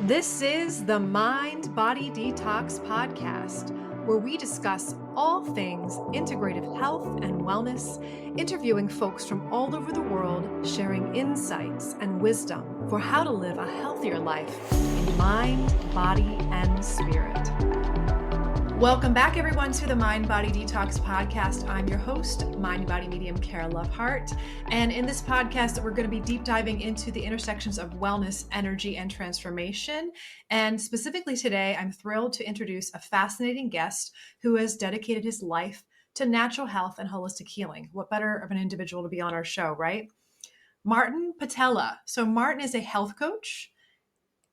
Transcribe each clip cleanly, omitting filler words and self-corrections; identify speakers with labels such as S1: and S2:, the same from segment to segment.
S1: This is the Mind Body Detox Podcast, where we discuss all things integrative health and wellness, interviewing folks from all over the world, sharing insights and wisdom for how to live a healthier life in mind, body, and spirit. Welcome back, everyone, to the Mind Body Detox Podcast. I'm your host, Mind Body Medium Kara Lovehart. And in this podcast, we're going to be deep diving into the intersections of wellness, energy, and transformation. And specifically today, I'm thrilled to introduce a fascinating guest who has dedicated his life to natural health and holistic healing. What better of an individual to be on our show, right? Martin Pytela. So Martin is a health coach,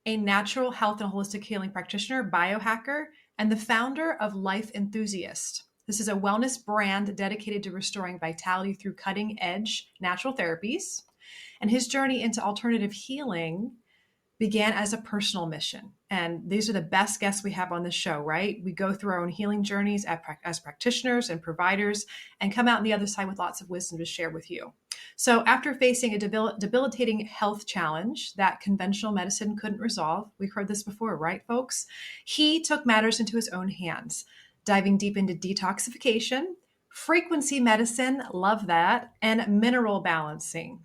S1: a natural health and holistic healing practitioner, biohacker, and the founder of Life Enthusiast. This is a wellness brand dedicated to restoring vitality through cutting-edge natural therapies. And his journey into alternative healing began as a personal mission. And these are the best guests we have on the show, right? We go through our own healing journeys as practitioners and providers and come out on the other side with lots of wisdom to share with you. So after facing a debilitating health challenge that conventional medicine couldn't resolve, we've heard this before, right, folks? He took matters into his own hands, diving deep into detoxification, frequency medicine, love that, and mineral balancing.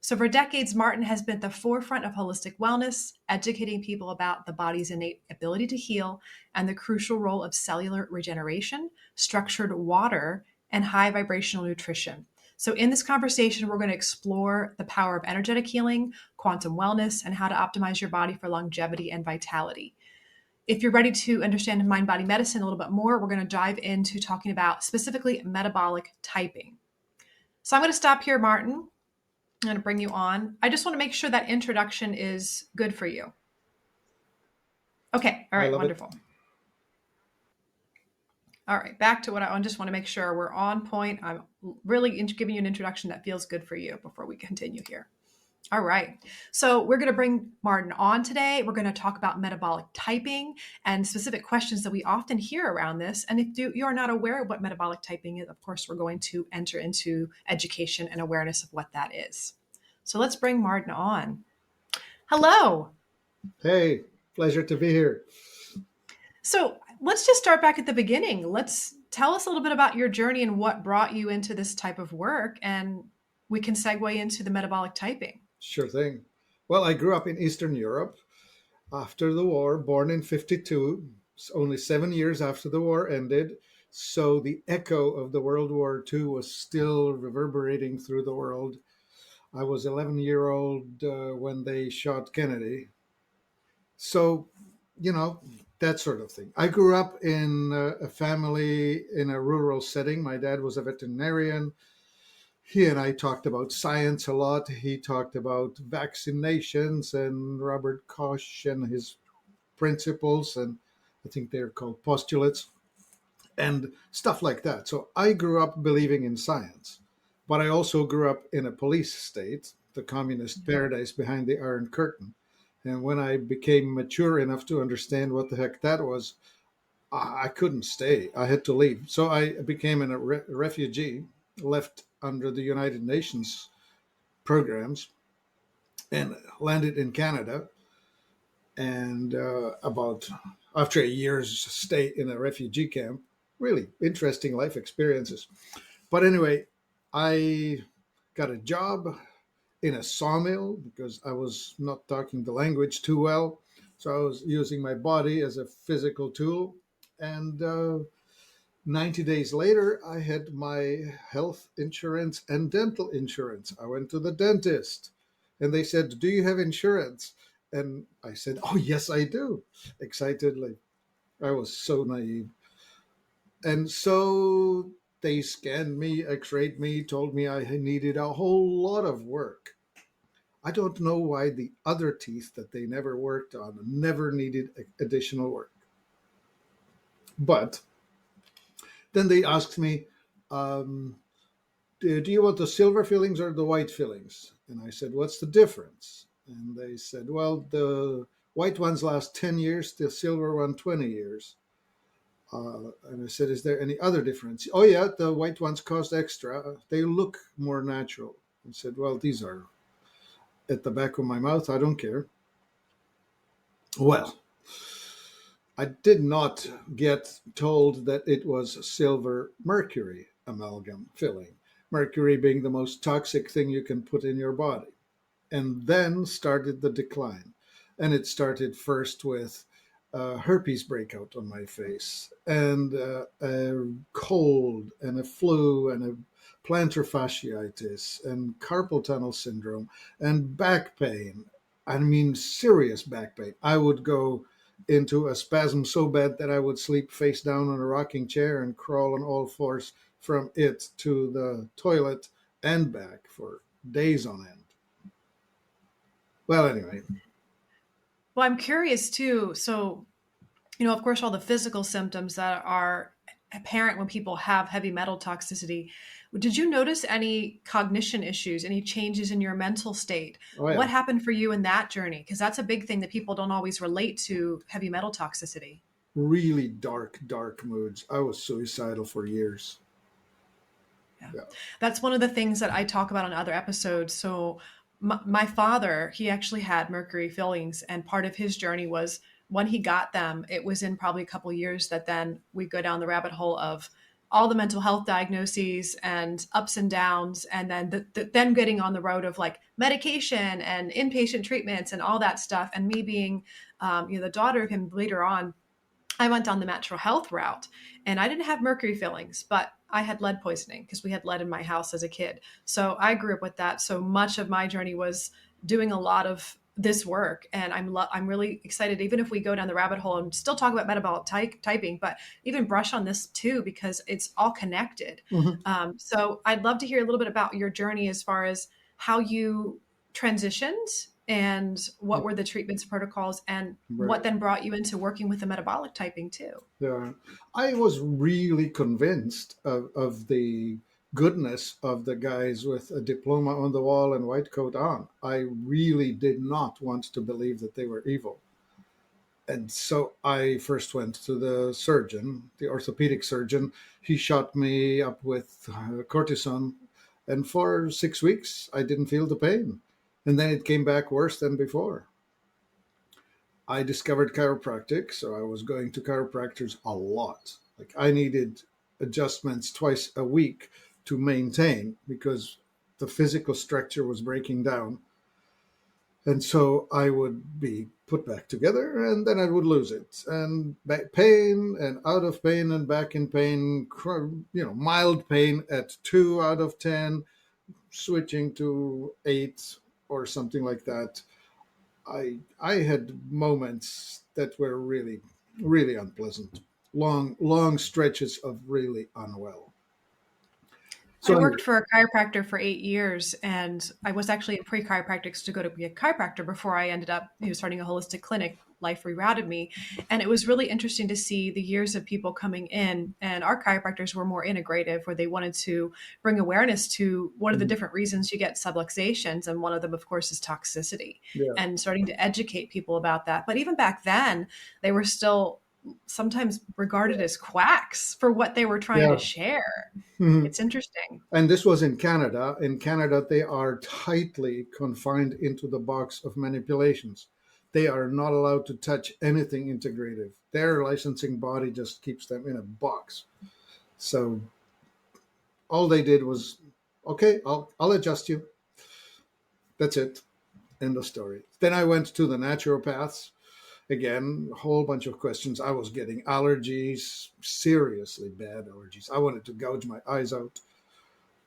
S1: So for decades, Martin has been at the forefront of holistic wellness, educating people about the body's innate ability to heal and the crucial role of cellular regeneration, structured water, and high vibrational nutrition. So in this conversation, we're going to explore the power of energetic healing, quantum wellness, and how to optimize your body for longevity and vitality. If you're ready to understand mind-body medicine a little bit more, we're going to dive into talking about specifically metabolic typing. So I'm going to stop here, Martin. I'm going to bring you on. I just want to make sure that introduction is good for you. Okay. All right. Wonderful. All right, back to what I just want to make sure we're on point. I'm really giving you an introduction that feels good for you before we continue here. All right, so we're going to bring Martin on today. We're going to talk about metabolic typing and specific questions that we often hear around this. And if you are not aware of what metabolic typing is, of course, we're going to enter into education and awareness of what that is. So let's bring Martin on. Hello.
S2: Hey, pleasure to be here.
S1: So let's just start back at the beginning. Let's tell us a little bit about your journey and what brought you into this type of work, and we can segue into the metabolic typing.
S2: Sure thing. Well, I grew up in Eastern Europe after the war, born in 1952, only 7 years after the war ended. So the echo of the World War II was still reverberating through the world. I was 11-year-old when they shot Kennedy. So, that sort of thing. I grew up in a family in a rural setting. My dad was a veterinarian. He and I talked about science a lot. He talked about vaccinations and Robert Koch and his principles, and I think they're called postulates and stuff like that. So I grew up believing in science, but I also grew up in a police state, the communist paradise behind the Iron Curtain. And when I became mature enough to understand what the heck that was, I couldn't stay. I had to leave. So I became a refugee, left under the United Nations programs, and landed in Canada. And after a year's stay in a refugee camp, really interesting life experiences. But anyway, I got a job in a sawmill because I was not talking the language too well. So I was using my body as a physical tool. And 90 days later, I had my health insurance and dental insurance. I went to the dentist and they said, "Do you have insurance?" And I said, "Oh, yes, I do," excitedly. I was so naive. And so they scanned me, x-rayed me, told me I needed a whole lot of work. I don't know why the other teeth that they never worked on never needed additional work. But then they asked me, do you want the silver fillings or the white fillings? And I said, "What's the difference?" And they said, "Well, the white ones last 10 years, the silver one 20 years. And I said, "Is there any other difference?" "Oh, yeah, the white ones cost extra. They look more natural." I said, "Well, these are at the back of my mouth. I don't care." Well, I did not get told that it was silver mercury amalgam filling, mercury being the most toxic thing you can put in your body. And then started the decline. And it started first with herpes breakout on my face, and a cold, and a flu, and a plantar fasciitis, and carpal tunnel syndrome, and back pain. I mean, serious back pain. I would go into a spasm so bad that I would sleep face down on a rocking chair and crawl on all fours from it to the toilet and back for days on end. Well, anyway.
S1: Well, I'm curious too. So, of course, all the physical symptoms that are apparent when people have heavy metal toxicity. Did you notice any cognition issues, any changes in your mental state?
S2: Oh,
S1: What
S2: yeah.
S1: happened for you in that journey? Because that's a big thing that people don't always relate to heavy metal toxicity.
S2: Really dark, dark moods. I was suicidal for years.
S1: Yeah.
S2: Yeah.
S1: That's one of the things that I talk about on other episodes. So, my father, he actually had mercury fillings, and part of his journey was when he got them, it was in probably a couple of years that then we go down the rabbit hole of all the mental health diagnoses and ups and downs, and then then getting on the road of like medication and inpatient treatments and all that stuff. And me being, the daughter of him later on, I went down the natural health route, and I didn't have mercury fillings, but I had lead poisoning because we had lead in my house as a kid. So I grew up with that. So much of my journey was doing a lot of this work, and I'm really excited. Even if we go down the rabbit hole and still talk about metabolic typing, but even brush on this too because it's all connected.
S2: Mhm.
S1: So I'd love to hear a little bit about your journey as far as how you transitioned and what were the treatments protocols and what
S2: Right.
S1: then brought you into working with the metabolic typing too.
S2: Yeah. I was really convinced of the goodness of the guys with a diploma on the wall and white coat on. I really did not want to believe that they were evil. And so I first went to the surgeon, the orthopedic surgeon. He shot me up with cortisone, and for 6 weeks, I didn't feel the pain. And then it came back worse than before. I discovered chiropractic, so I was going to chiropractors a lot. Like I needed adjustments twice a week to maintain because the physical structure was breaking down. And so I would be put back together and then I would lose it. And back pain and out of pain and back in pain, mild pain at 2 out of 10, switching to 8 or something like that. I had moments that were really, really unpleasant. Long stretches of really unwell.
S1: I
S2: So
S1: worked
S2: anyway,
S1: for a chiropractor for 8 years, and I was actually in pre-chiropractics to go to be a chiropractor before I ended up, starting a holistic clinic. Life rerouted me, and it was really interesting to see the years of people coming in. And our chiropractors were more integrative, where they wanted to bring awareness to what are the different reasons you get subluxations, and one of them, of course, is toxicity,
S2: yeah,
S1: and starting to educate people about that. But even back then, they were still sometimes regarded as quacks for what they were trying to
S2: yeah.
S1: share.
S2: Mhm.
S1: It's interesting.
S2: And this was in Canada. In Canada, they are tightly confined into the box of manipulations. They are not allowed to touch anything integrative. Their licensing body just keeps them in a box. So all they did was, okay, I'll adjust you. That's it. End of story. Then I went to the naturopaths. Again, a whole bunch of questions. I was getting allergies, seriously bad allergies. I wanted to gouge my eyes out.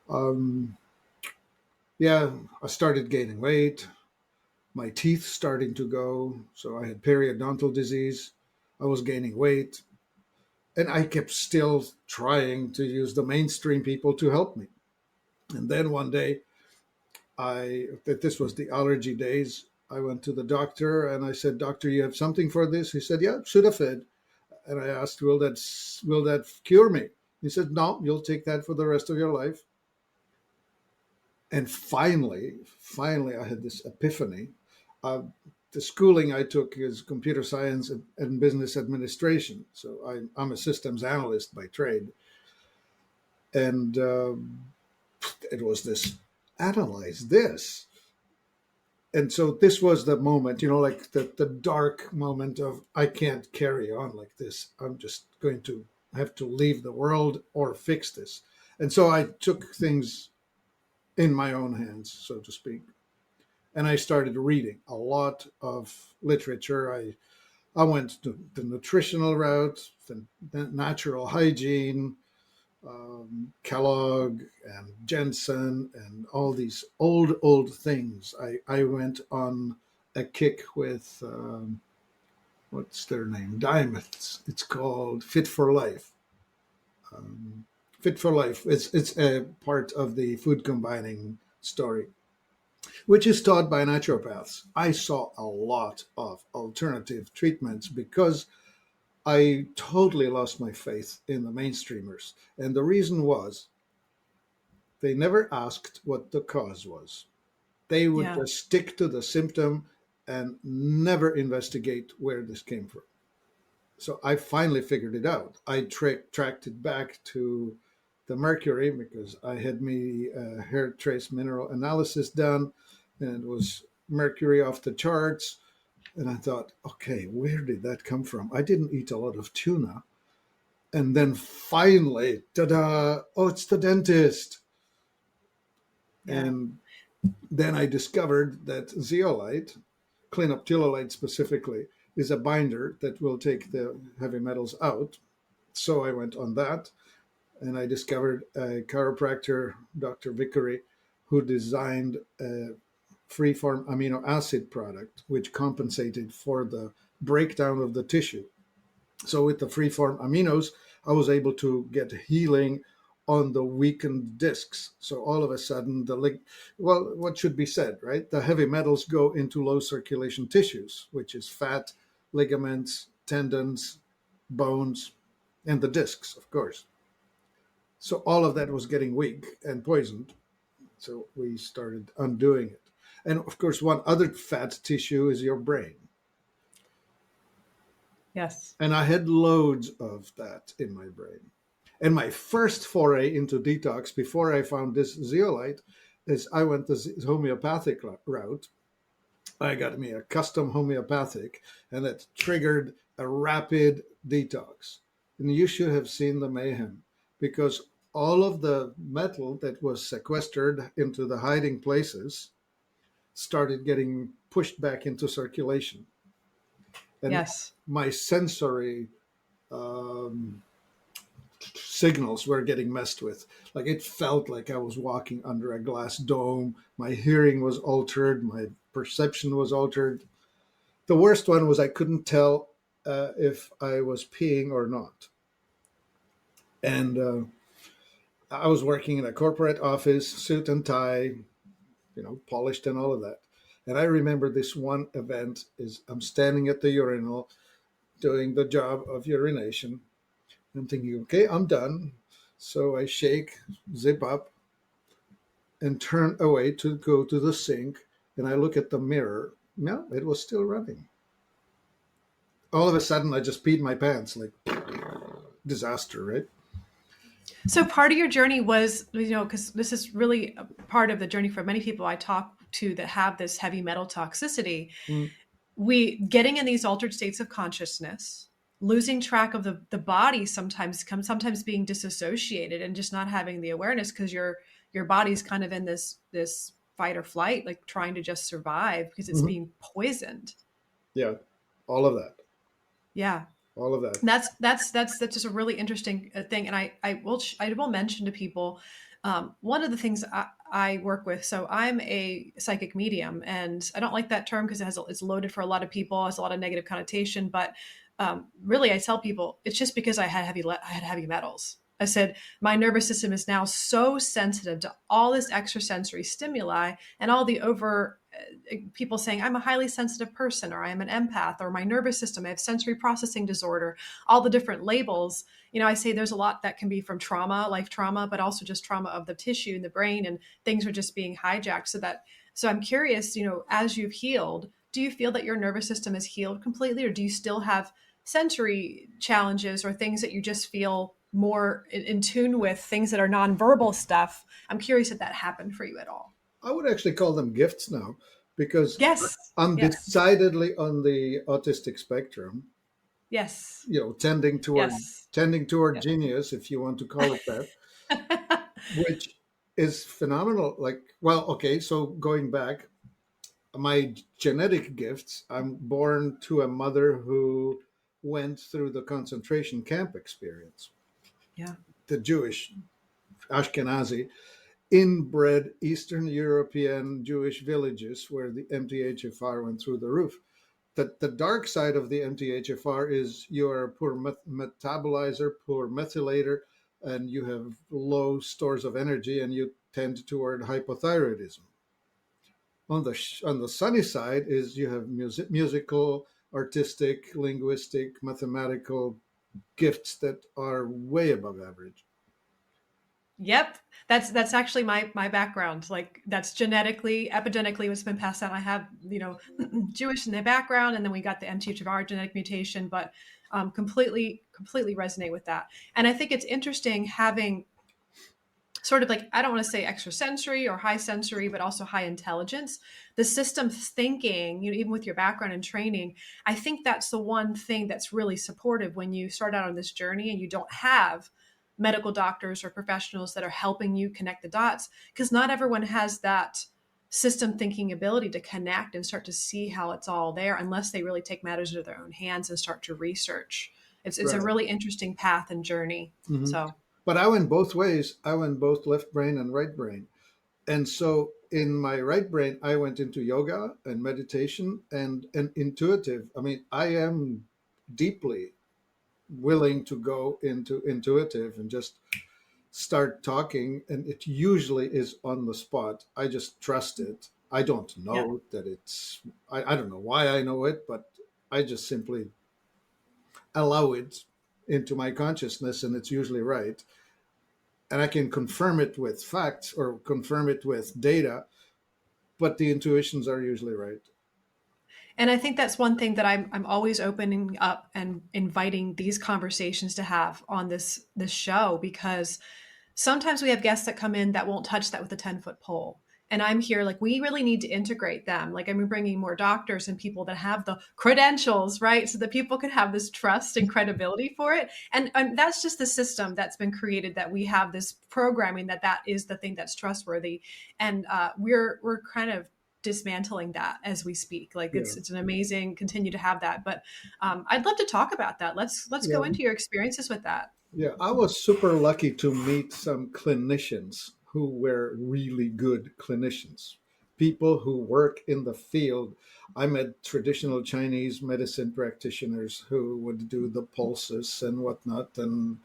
S2: Um, yeah, I started gaining weight. My teeth starting to go. So I had periodontal disease. I was gaining weight. And I kept still trying to use the mainstream people to help me. And then one day, that this was the allergy days. I went to the doctor and I said, "Doctor, you have something for this?" He said, "Yeah, Sudafed." And I asked, "Will that cure me?" He said, "No, you'll take that for the rest of your life." And finally, I had this epiphany. Uh, the schooling I took is computer science and business administration, so I'm a systems analyst by trade. And it was this: analyze this. And so this was the moment, like the dark moment of, I can't carry on like this. I'm just going to have to leave the world or fix this. And so I took things in my own hands, so to speak. And I started reading a lot of literature. I went to the nutritional route, the natural hygiene, Kellogg and Jensen and all these old things. I went on a kick with what's their name? Diamonds. It's called Fit for Life. Um, Fit for Life. It's a part of the food combining story, which is taught by naturopaths. I saw a lot of alternative treatments because I totally lost my faith in the mainstreamers. And the reason was they never asked what the cause was. They would
S1: Yeah.
S2: just stick to the symptom and never investigate where this came from. So I finally figured it out. I tracked it back to the mercury because I had me a hair trace mineral analysis done, and it was mercury off the charts. And I thought, okay, where did that come from? I didn't eat a lot of tuna. And then finally, ta-da, oh, it's the dentist.
S1: Yeah.
S2: And then I discovered that zeolite, clinoptilolite specifically, is a binder that will take the heavy metals out. So I went on that, and I discovered a chiropractor, Dr. Vickery, who designed a free-form amino acid product which compensated for the breakdown of the tissue. So with the free-form aminos, I was able to get healing on the weakened discs. So all of a sudden, well, what should be said, right? The heavy metals go into low circulation tissues, which is fat, ligaments, tendons, bones, and the discs, of course. So all of that was getting weak and poisoned. So we started undoing it. And of course, one other fat tissue is your brain.
S1: Yes.
S2: And I had loads of that in my brain. And my first foray into detox before I found this zeolite is I went the homeopathic route. I got me a custom homeopathic, and that triggered a rapid detox. And you should have seen the mayhem because all of the metal that was sequestered into the hiding places started getting pushed back into circulation. And
S1: Yes.
S2: my sensory um, signals were getting messed with. Like it felt like I was walking under a glass dome. My hearing was altered. My perception was altered. The worst one was I couldn't tell if I was peeing or not. And I was working in a corporate office, suit and tie, polished and all of that. And I remember this one event is I'm standing at the urinal doing the job of urination. I'm thinking, okay, I'm done. So I shake, zip up, and turn away to go to the sink. And I look at the mirror. No, it was still running. All of a sudden, I just peed my pants, like disaster, right?
S1: So part of your journey was, because this is really a part of the journey for many people I talk to that have this heavy metal toxicity.
S2: Mm.
S1: We getting in these altered states of consciousness, losing track of the body sometimes being disassociated and just not having the awareness because your body's kind of in this fight or flight, like trying to just survive because it's
S2: Mhm.
S1: being poisoned.
S2: Yeah, all of that.
S1: Yeah.
S2: All of that.
S1: That's just a really interesting thing, and I will mention to people one of the things I work with. So I'm a psychic medium, and I don't like that term because it's loaded for a lot of people. It has a lot of negative connotation, but really, I tell people it's just because I had heavy metals. I said my nervous system is now so sensitive to all this extrasensory stimuli and all the people saying I'm a highly sensitive person or I am an empath or my nervous system, I have sensory processing disorder, all the different labels. I say there's a lot that can be from trauma, life trauma, but also just trauma of the tissue in the brain and things are just being hijacked. So I'm curious, as you've healed, do you feel that your nervous system is healed completely or do you still have sensory challenges or things that you just feel more in tune with, things that are nonverbal stuff? I'm curious if that happened for you at all.
S2: I would actually call them gifts now because
S1: Yes.
S2: I'm
S1: Yes.
S2: decidedly on the autistic spectrum,
S1: Yes.
S2: tending toward
S1: Yes.
S2: genius, if you want to call it that,
S1: Yep.
S2: which is phenomenal. Like, well, okay, so going back, my genetic gifts, I'm born to a mother who went through the concentration camp experience,
S1: Yeah.
S2: the Jewish Ashkenazi inbred Eastern European Jewish villages where the MTHFR went through the roof. The dark side of the MTHFR is you're a poor metabolizer, poor methylator, and you have low stores of energy, and you tend toward hypothyroidism. On the sunny side is you have musical, artistic, linguistic, mathematical gifts that are way above average.
S1: Yep. That's actually my background. Like that's genetically, epigenetically what's been passed down. I have, Jewish in the background, and then we got the MTHFR genetic mutation, but completely resonate with that. And I think it's interesting having sort of like, I don't want to say extrasensory or high sensory, but also high intelligence. The systems thinking, even with your background and training, I think that's the one thing that's really supportive when you start out on this journey and you don't have medical doctors or professionals that are helping you connect the dots, because not everyone has that system thinking ability to connect and start to see how it's all there unless they really take matters into their own hands and start to research. It's a
S2: Right.
S1: really interesting path and journey.
S2: Hmm.
S1: So
S2: But I went both ways. I went both left brain and right brain. And so in my right brain, I went into yoga and meditation and intuitive. I mean, I am deeply willing to go into intuitive and just start talking. And it usually is on the spot. I just trust it. I don't
S1: yeah.
S2: know that I don't know why I know it, but I just simply allow it into my consciousness and it's usually right. And I can confirm it with facts or confirm it with data, but the intuitions are usually right.
S1: And I think that's one thing that I'm always opening up and inviting these conversations to have on this show, because sometimes we have guests that come in that won't touch that with a 10-foot pole. And I'm here like, we really need to integrate them. Like I'm bringing more doctors and people that have the credentials, right? So that people can have this trust and credibility for it. And that's just the system that's been created, that we have this programming that is the thing that's trustworthy. And we're kind of dismantling that as we speak. Like
S2: Yeah.
S1: it's an amazing, continue to have that. But I'd love to talk about that. Let's
S2: Yeah.
S1: go into your experiences with that.
S2: Yeah. I was super lucky to meet some clinicians who were really good clinicians, people who work in the field. I met traditional Chinese medicine practitioners who would do the pulses and whatnot. And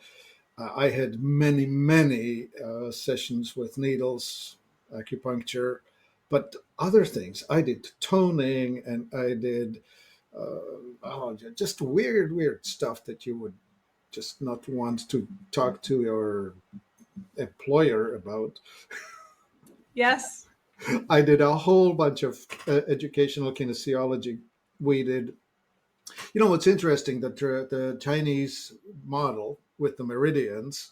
S2: I had many, many sessions with needles, acupuncture, but other things. I did toning and I did just weird stuff that you would just not want to talk to your employer about.
S1: Yes.
S2: I did a whole bunch of educational kinesiology. We did, what's interesting, that the Chinese model with the meridians,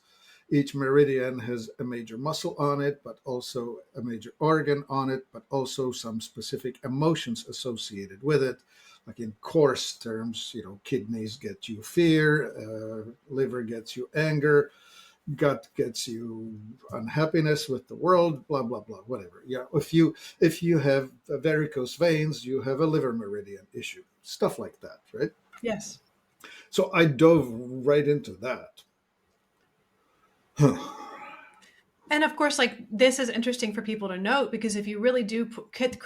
S2: each meridian has a major muscle on it, but also a major organ on it, but also some specific emotions associated with it. Like in coarse terms, kidneys get you fear, liver gets you anger, gut gets you unhappiness with the world, blah blah blah, whatever. Yeah, if you have varicose veins, you have a liver meridian issue, stuff like that, right?
S1: Yes.
S2: So I dove right into that.
S1: And of course, like this is interesting for people to note, because if you really do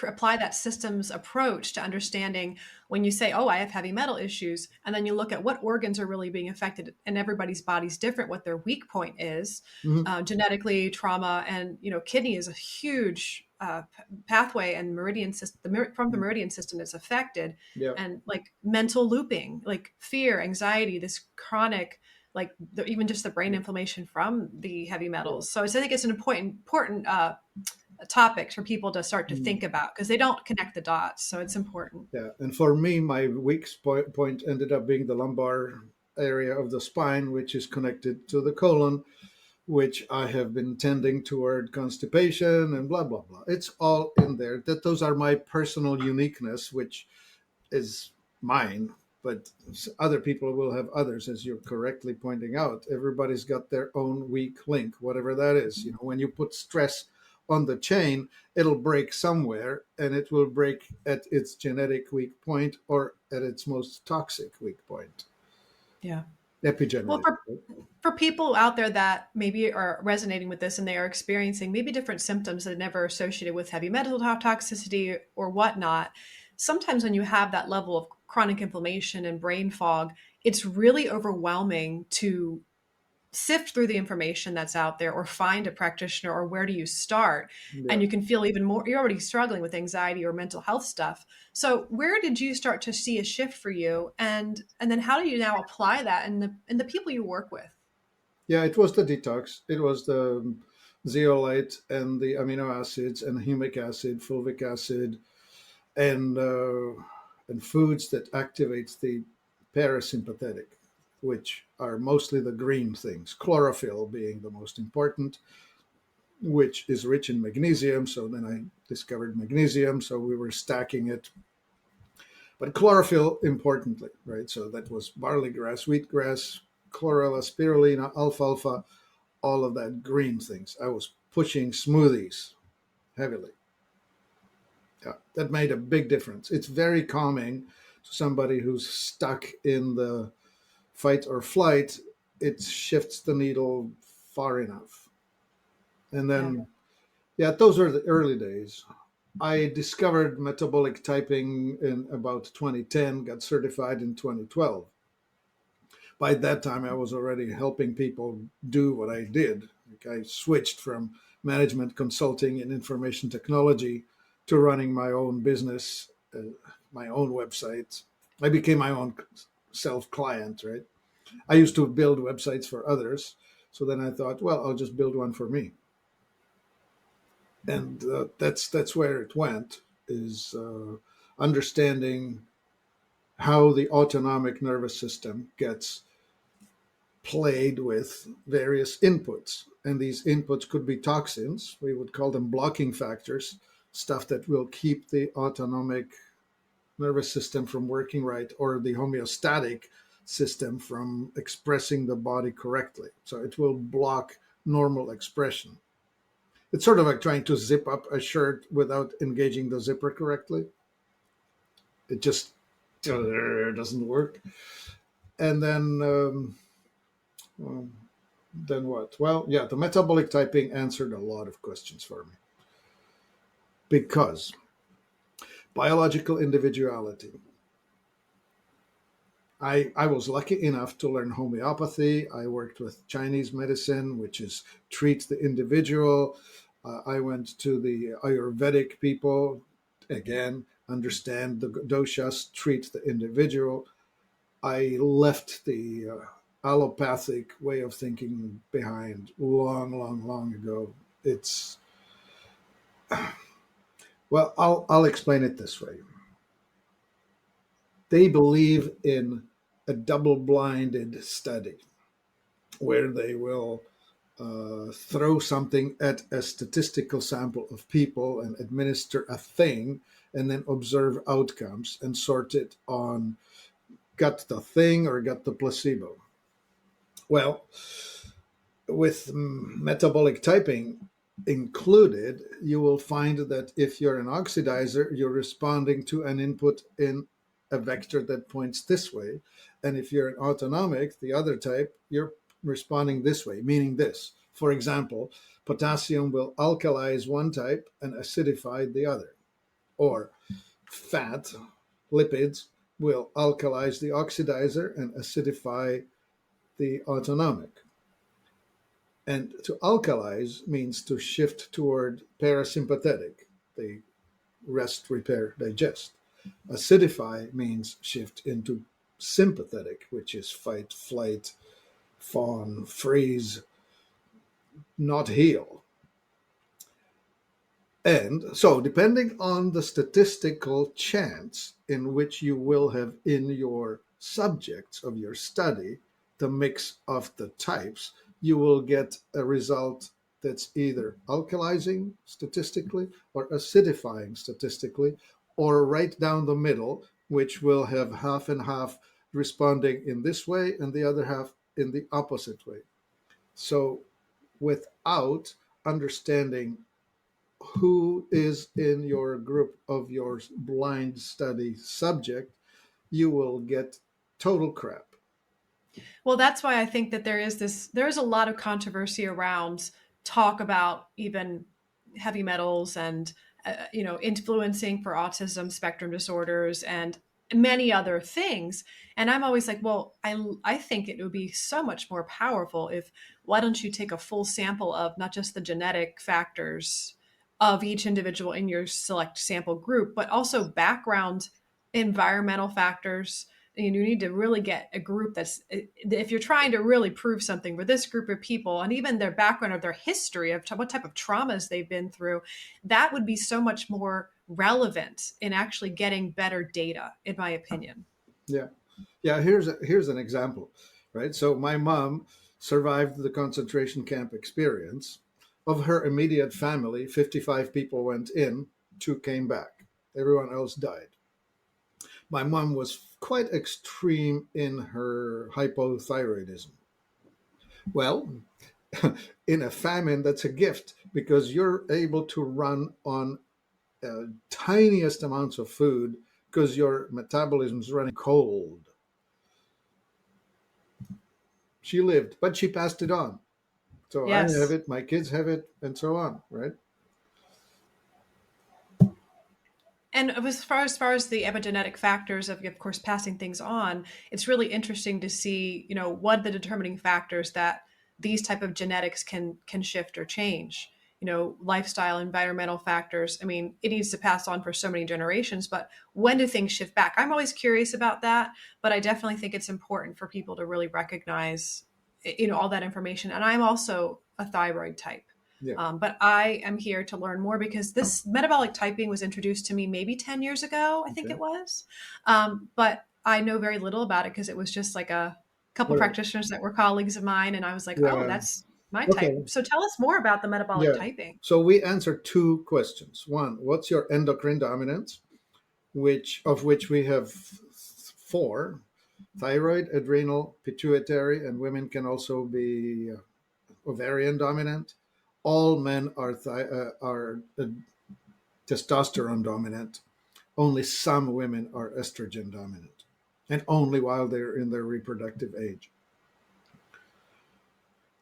S1: apply that systems approach to understanding, when you say, oh, I have heavy metal issues, and then you look at what organs are really being affected, and everybody's body's different, what their weak point is,
S2: Mhm.
S1: genetically, trauma, and, kidney is a huge pathway and meridian system, from the meridian system is affected.
S2: Yeah.
S1: And like mental looping, like fear, anxiety, this chronic, like even just the brain inflammation from the heavy
S2: Yeah.
S1: metals. So I think it's an important topic for people to start to
S2: Mm.
S1: think about, because they don't connect the dots. So it's important.
S2: Yeah. And for me, my weak point ended up being the lumbar area of the spine, which is connected to the colon. which I have been tending toward constipation and blah, blah, blah. It's all in there. That those are my personal uniqueness, which is mine, but other people will have others, as you're correctly pointing out. Everybody's got their own weak link, whatever that is. When you put stress on the chain, it'll break somewhere, and it will break at its genetic weak point or at its most toxic weak point.
S1: Yeah. Well,
S2: Epigenetic.
S1: for people out there that maybe are resonating with this and they are experiencing maybe different symptoms that are never associated with heavy metal toxicity or whatnot, sometimes when you have that level of chronic inflammation and brain fog, it's really overwhelming to sift through the information that's out there or find a practitioner, or where do you start?
S2: Yeah.
S1: And you can feel even more, you're already struggling with anxiety or mental health stuff. So where did you start to see a shift for you? And then how do you now apply that in the people you work with?
S2: Yeah, it was the detox. It was the zeolite and the amino acids and humic acid, fulvic acid, and foods that activate the parasympathetic, which are mostly the green things. Chlorophyll being the most important, which is rich in magnesium. So then I discovered magnesium, so we were stacking it. But chlorophyll, importantly, right? So that was barley grass, wheatgrass, chlorella, spirulina, alfalfa, all of that green things. I was pushing smoothies heavily. Yeah, that made a big difference. It's very calming to somebody who's stuck in the fight or flight. It shifts the needle far enough. And then, yeah, those are the early days. I discovered metabolic typing in about 2010, got certified in 2012. By that time, I was already helping people do what I did. Like I switched from management consulting and information technology to running my own business, my own website. I became my own self-client, right? I used to build websites for others. So then I thought, well, I'll just build one for me. And that's where it went, is understanding how the autonomic nervous system gets played with various inputs. And these inputs could be toxins. We would call them blocking factors, stuff that will keep the autonomic nervous system from working right, or the homeostatic system from expressing the body correctly. So it will block normal expression. It's sort of like trying to zip up a shirt without engaging the zipper correctly. It just doesn't work. And then what? Well, yeah, the metabolic typing answered a lot of questions for me. Because biological individuality. I was lucky enough to learn homeopathy. I worked with Chinese medicine, which is treat the individual. I went to the Ayurvedic people, again, understand the doshas, treat the individual. I left the allopathic way of thinking behind long, long, long ago. It's, well, I'll explain it this way. They believe in a double-blinded study where they will throw something at a statistical sample of people and administer a thing and then observe outcomes and sort it on got the thing or got the placebo. Well, with metabolic typing included, you will find that if you're an oxidizer, you're responding to an input in a vector that points this way. And if you're an autonomic, the other type, you're responding this way, meaning this. For example, potassium will alkalize one type and acidify the other. Or fat, lipids, will alkalize the oxidizer and acidify the autonomic. And to alkalize means to shift toward parasympathetic, the rest, repair, digest. Acidify means shift into sympathetic, which is fight, flight, fawn, freeze, not heal. And so, depending on the statistical chance in which you will have in your subjects of your study the mix of the types, you will get a result that's either alkalizing statistically or acidifying statistically, or right down the middle, which will have half and half responding in this way and the other half in the opposite way. So, without understanding who is in your group of your blind study subject, you will get total crap.
S1: Well, that's why I think that there's a lot of controversy around talk about even heavy metals and, influencing for autism spectrum disorders and many other things. And I'm always like, well, I think it would be so much more powerful if, why don't you take a full sample of not just the genetic factors of each individual in your select sample group, but also background environmental factors. You need to really get a group that's, if you're trying to really prove something for this group of people, and even their background or their history of what type of traumas they've been through, that would be so much more relevant in actually getting better data, in my opinion.
S2: Yeah. Yeah, here's an example, right? So my mom survived the concentration camp experience. Of her immediate family, 55 people went in, 2 came back. Everyone else died. My mom was quite extreme in her hypothyroidism. Well, in a famine, that's a gift because you're able to run on tiniest amounts of food because your metabolism is running cold. She lived, but she passed it on. So I have
S1: Yes.
S2: it, my kids have it, and so on, right?
S1: And as far as the epigenetic factors of course, passing things on, it's really interesting to see, what the determining factors that these type of genetics can shift or change. Lifestyle, environmental factors. I mean, it needs to pass on for so many generations, but when do things shift back? I'm always curious about that, but I definitely think it's important for people to really recognize, all that information. And I'm also a thyroid type.
S2: Yeah.
S1: But I am here to learn more because this metabolic typing was introduced to me maybe 10 years ago, I think
S2: Okay.
S1: it was. But I know very little about it because it was just like a couple
S2: All right.
S1: practitioners that were colleagues of mine. And I was like, oh,
S2: Yeah.
S1: that's my type.
S2: Okay.
S1: So tell us more about the metabolic
S2: Yeah.
S1: typing.
S2: So we answered 2 questions. One, what's your endocrine dominance? Which we have 4: thyroid, adrenal, pituitary, and women can also be ovarian dominant. All men are testosterone dominant. Only some women are estrogen dominant, and only while they're in their reproductive age.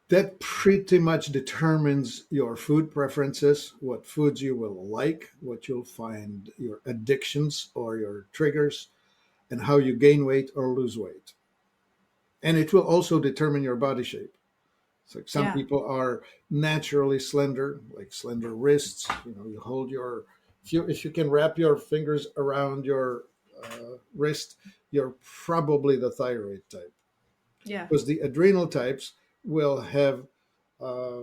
S2: That pretty much determines your food preferences, what foods you will like, what you'll find your addictions or your triggers, and how you gain weight or lose weight. And it will also determine your body shape. So some
S1: Yeah.
S2: people are naturally slender, like slender wrists. You hold your, if you can wrap your fingers around your wrist, you're probably the thyroid type.
S1: Yeah.
S2: Because the adrenal types will have uh,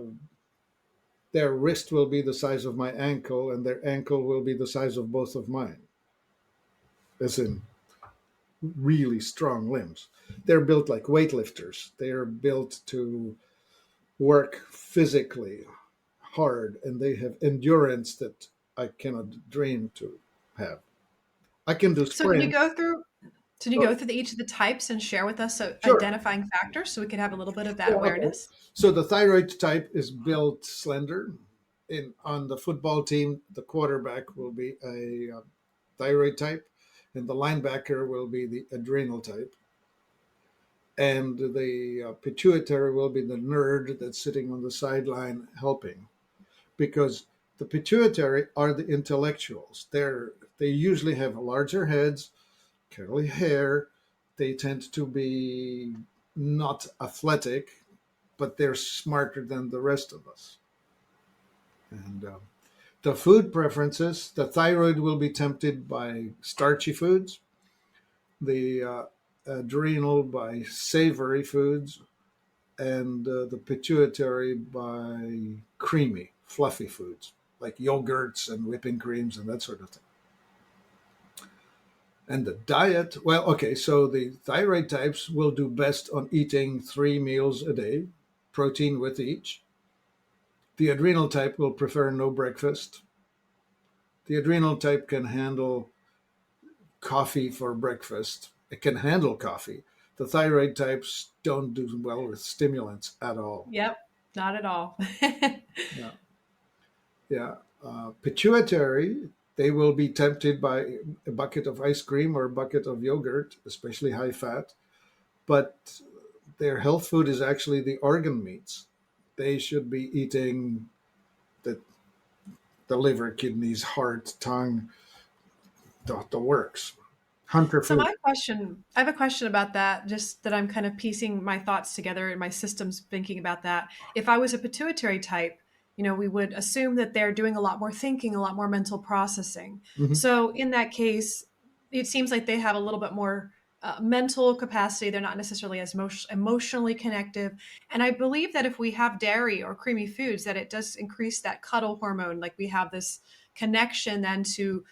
S2: their wrist will be the size of my ankle, and their ankle will be the size of both of mine, as in really strong limbs. They're built like weightlifters. They're built to work physically hard, and they have endurance that I cannot dream to have. I can do
S1: So can you
S2: sprint.
S1: go through? Can you
S2: Oh,
S1: go through each of the types and share with us
S2: sure.
S1: identifying factors so we could have a little bit of that
S2: Yeah, okay.
S1: awareness?
S2: So the thyroid type is built slender. On the football team, the quarterback will be a thyroid type, and the linebacker will be the adrenal type, and the pituitary will be the nerd that's sitting on the sideline helping, because the pituitary are the intellectuals. They usually have larger heads, curly hair. They tend to be not athletic, but they're smarter than the rest of us. And the food preferences, the thyroid will be tempted by starchy foods, the adrenal by savory foods, and the pituitary by creamy, fluffy foods like yogurts and whipping creams and that sort of thing. And the diet, well, okay, so the thyroid types will do best on eating 3 meals a day. protein with each. The adrenal type will prefer no breakfast. The adrenal type can handle coffee for breakfast. It can handle coffee. The thyroid types don't do well with stimulants at all.
S1: Yep, not at all.
S2: Yeah. Yeah. Pituitary, they will be tempted by a bucket of ice cream or a bucket of yogurt, especially high fat. But their health food is actually the organ meats. They should be eating the, the liver, kidneys, heart, tongue, the works. Hunter
S1: So
S2: food.
S1: I have a question about that, just that I'm kind of piecing my thoughts together and my systems thinking about that. If I was a pituitary type, we would assume that they're doing a lot more thinking, a lot more mental processing.
S2: Mhm.
S1: So in that case, it seems like they have a little bit more mental capacity. They're not necessarily as emotionally connective. And I believe that if we have dairy or creamy foods, that it does increase that cuddle hormone. Like we have this connection then to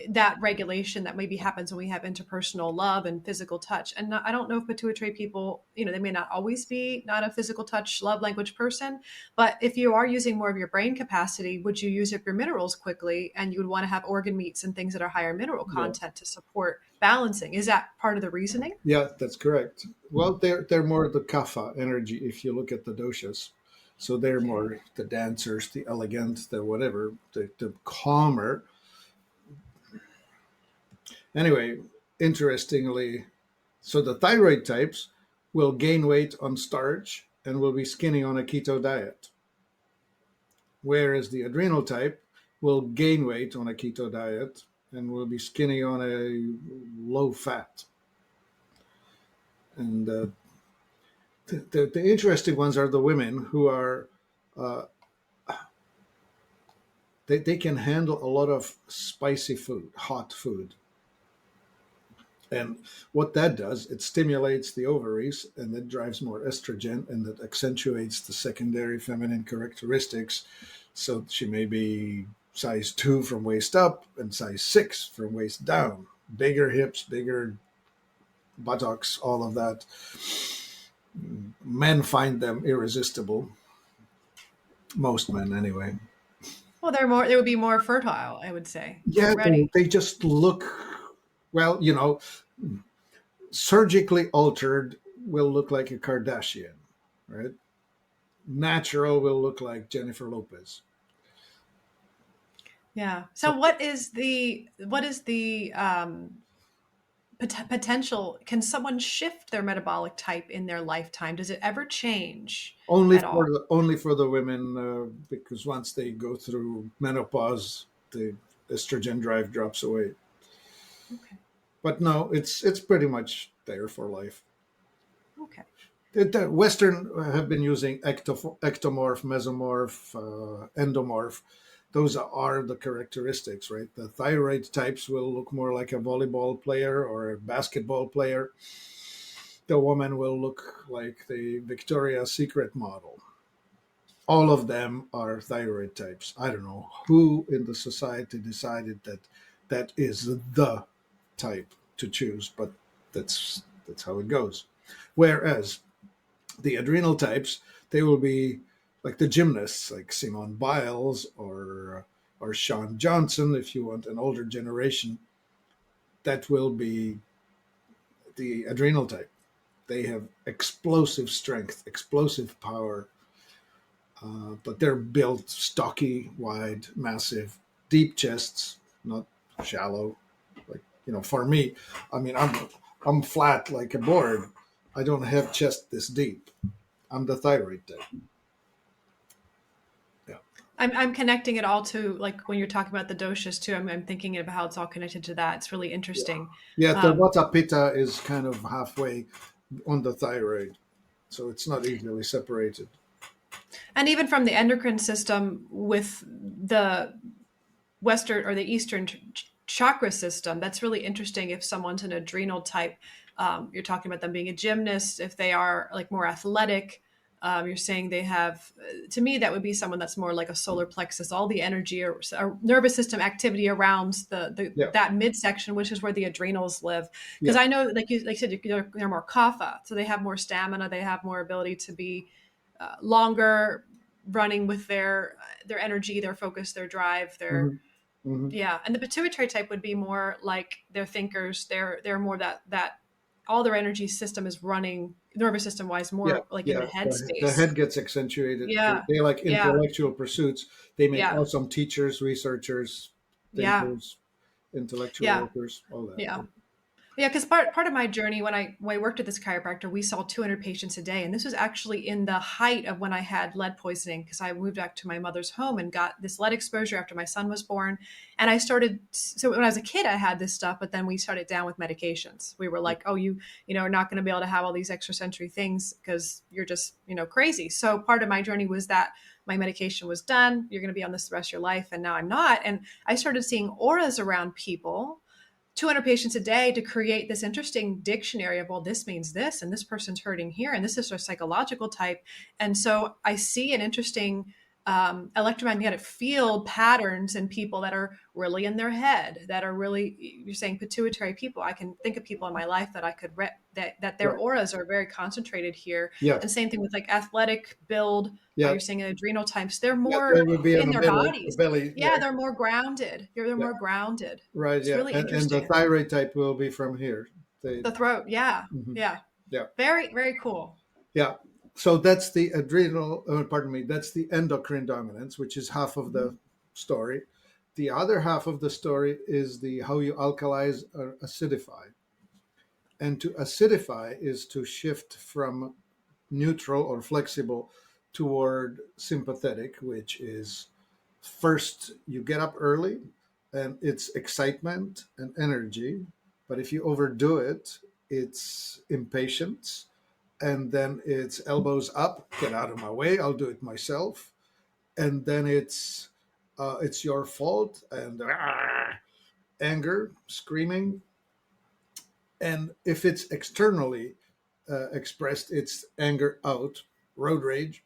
S1: that regulation that maybe happens when we have interpersonal love and physical touch. And I don't know if pituitary people, they may not always be not a physical touch love language person, but if you are using more of your brain capacity, would you use up your minerals quickly? And you would want to have organ meats and things that are higher mineral
S2: Yeah.
S1: content to support balancing. Is that part of the reasoning?
S2: Yeah, that's correct. Well, they're more the kapha energy if you look at the doshas. So they're
S1: Okay.
S2: more the dancers, the elegant, the whatever, the calmer. Anyway, interestingly, so the thyroid types will gain weight on starch and will be skinny on a keto diet, whereas the adrenal type will gain weight on a keto diet and will be skinny on a low fat. And the interesting ones are the women who are uh, they can handle a lot of spicy food, hot food. And what that does, it stimulates the ovaries and it drives more estrogen and it accentuates the secondary feminine characteristics. So she may be size 2 from waist up and size 6 from waist down. Bigger hips, bigger buttocks, all of that. Men find them irresistible. Most men, anyway.
S1: Well, they would be more fertile, I would say, more
S2: Yeah,
S1: ready.
S2: they just look, well, surgically altered will look like a Kardashian, right? Natural will look like Jennifer Lopez.
S1: Yeah.
S2: So
S1: So what is the potential? Can someone shift their metabolic type in their lifetime? Does it ever change
S2: only
S1: at
S2: for
S1: all?
S2: the women, because once they go through menopause, the estrogen drive drops away.
S1: Okay.
S2: But no, it's pretty much there for life.
S1: Okay.
S2: The Western have been using ectomorph, mesomorph, endomorph. Those are the characteristics, right? The thyroid types will look more like a volleyball player or a basketball player. The woman will look like the Victoria's Secret model. All of them are thyroid types. I don't know who in the society decided that that is the type to choose, but that's how it goes. Whereas the adrenal types, they will be like the gymnasts, like Simone Biles or Sean Johnson, if you want an older generation. That will be the adrenal type. They have explosive strength, explosive power, but they're built stocky, wide, massive, deep chests, not shallow. Like for me, I mean, I'm flat like a board. I don't have chest this deep. I'm the thyroid type. Yeah.
S1: I'm connecting it all to like when you're talking about the doshas too. I'm thinking about how it's all connected to that. It's really
S2: Yeah.
S1: interesting.
S2: Yeah, the
S1: Um,
S2: Vata Pitta is kind of halfway on the thyroid, so it's not easily separated.
S1: and even from the endocrine system with the Western or the Eastern chakra system, that's really interesting. If someone's an adrenal type, you're talking about them being a gymnast. If they are like more athletic, you're saying they have, to me, that would be someone that's more like a solar plexus, all the energy or nervous system activity around
S2: Yeah,
S1: that midsection, which is where the adrenals live. Because
S2: yeah,
S1: I know, like you said, they're more kapha, so they have more stamina, they have more ability to be longer running with their energy, their focus, their drive, their
S2: Hmm. Hmm.
S1: yeah. And the pituitary type would be more like they're thinkers. They're more that all their energy system is running nervous system wise
S2: Yeah,
S1: more like in the
S2: yeah.
S1: head
S2: The
S1: space.
S2: head gets accentuated.
S1: Yeah.
S2: They like
S1: Yeah.
S2: intellectual pursuits. They make
S1: Yeah.
S2: awesome teachers, researchers,
S1: Yeah.
S2: thinkers, intellectual
S1: Yeah.
S2: workers, all that.
S1: Yeah. Yeah, because part of my journey when I worked at this chiropractor, we saw 200 patients a day, and this was actually in the height of when I had lead poisoning because I moved back to my mother's home and got this lead exposure after my son was born, and I started. So when I was a kid, I had this stuff, but then we started down with medications. We were like, oh, you know are not going to be able to have all these extrasensory things because you're just crazy. So part of my journey was that my medication was done. You're going to be on this the rest of your life, and now I'm not. And I started seeing auras around people 200 patients a day to create this interesting dictionary of, well, this means this, and this person's hurting here, and this is their psychological type. And so I see an interesting electromagnetic field patterns in people that are really in their head, that are really, you're saying pituitary people. I can think of people in my life that I could, that their
S2: Right.
S1: auras are very concentrated here. And
S2: Yes.
S1: same thing with like athletic build,
S2: Yeah.
S1: you're saying adrenal types, they're
S2: Yeah. They
S1: more
S2: would be in
S1: in
S2: the
S1: their
S2: middle, the
S1: bodies.
S2: belly.
S1: Yeah,
S2: Yeah.
S1: they're more grounded. They're
S2: Yeah.
S1: more grounded.
S2: Right.
S1: It's
S2: Yeah.
S1: really
S2: And the
S1: interesting.
S2: thyroid type will be from here. They.
S1: The throat. Yeah.
S2: Mhm.
S1: Yeah.
S2: Yeah.
S1: Very, very cool.
S2: Yeah. So that's the adrenal, pardon me, that's the endocrine dominance, which is half of
S1: Mhm.
S2: the story. The other half of the story is the how you alkalize or acidify. And to acidify is to shift from neutral or flexible toward sympathetic, which is first you get up early and it's excitement and energy. But if you overdo it, it's impatience, and then it's elbows up, get out of my way, I'll do it myself. And then it's your fault, and anger, screaming. And if it's externally expressed, it's anger out, road rage.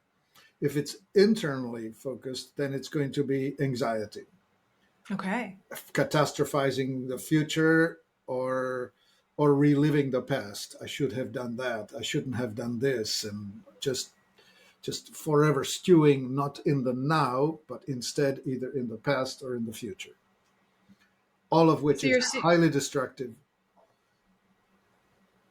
S2: If it's internally focused, then it's going to be anxiety,
S1: Okay.
S2: catastrophizing the future, or reliving the past. I should have done that. I shouldn't have done this, and just forever stewing not in the now, but instead either in the past or in the future. All of which
S1: So
S2: is
S1: you're
S2: highly destructive.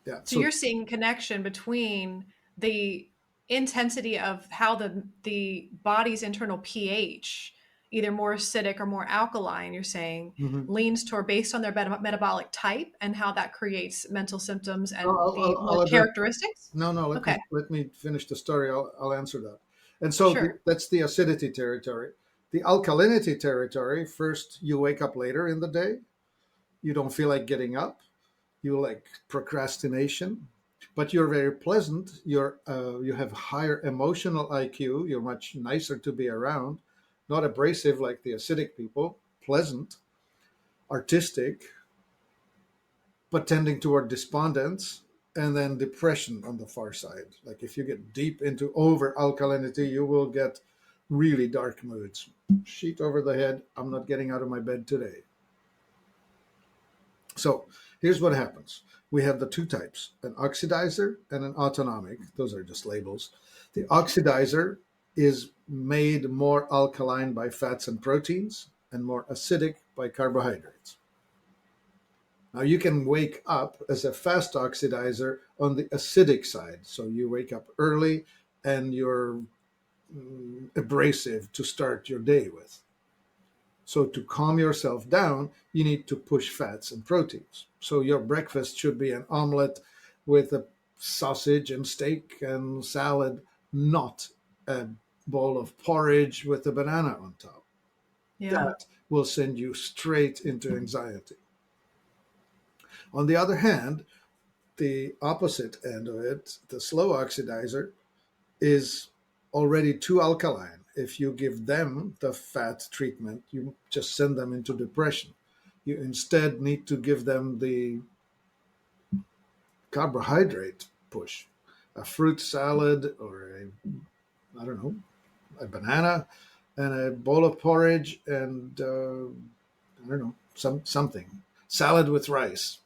S2: Yeah.
S1: so you're seeing connection between the intensity of how the body's internal pH, either more acidic or more alkaline, you're saying,
S2: Mhm.
S1: leans toward based on their metabolic type and how that creates mental symptoms
S2: I'll,
S1: and
S2: I'll,
S1: the more
S2: I'll address.
S1: characteristics.
S2: No, no.
S1: Okay.
S2: Let me finish the story. I'll answer that. And so
S1: Sure.
S2: that's the acidity territory. The alkalinity territory. First, you wake up later in the day. You don't feel like getting up. You like procrastination, but you're very pleasant. You have higher emotional IQ. You're much nicer to be around. Not abrasive like the acidic people. Pleasant, artistic, but tending toward despondence, and then depression on the far side. Like if you get deep into over alkalinity, you will get really dark moods. Sheet over the head, I'm not getting out of my bed today. So here's what happens. We have the two types, an oxidizer and an autonomic. Those are just labels. The oxidizer is made more alkaline by fats and proteins and more acidic by carbohydrates. Now you can wake up as a fast oxidizer on the acidic side. So you wake up early and you're abrasive to start your day with. So to calm yourself down, you need to push fats and proteins. So your breakfast should be an omelet with a sausage and steak and salad, not a bowl of porridge with a banana on top.
S1: Yeah.
S2: That will send you straight into anxiety. On the other hand, the opposite end of it, the slow oxidizer, is already too alkaline. If you give them the fat treatment, you just send them into depression. You instead need to give them the carbohydrate push, a fruit salad or I don't know, a banana and a bowl of porridge and I don't know, something salad with rice.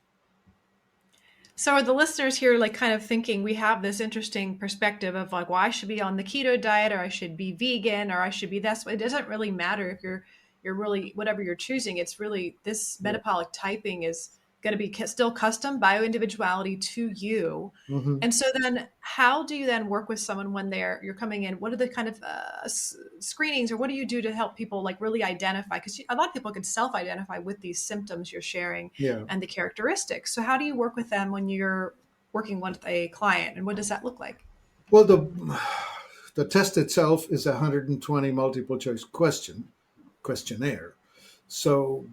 S1: So are the listeners here like kind of thinking we have this interesting perspective of like, well, I should be on the keto diet or I should be vegan or I should be this. It doesn't really matter if you're really whatever you're choosing. It's really this
S2: Yeah.
S1: metabolic typing is going to be still custom bio individuality to you.
S2: Hmm.
S1: And so then how do you then work with someone when you're coming in? What are the kind of screenings or what do you do to help people like really identify? Because a lot of people can self-identify with these symptoms you're sharing
S2: Yeah.
S1: and the characteristics. So how do you work with them when you're working with a client and what does that look like?
S2: Well, the test itself is a 120 multiple choice questionnaire. So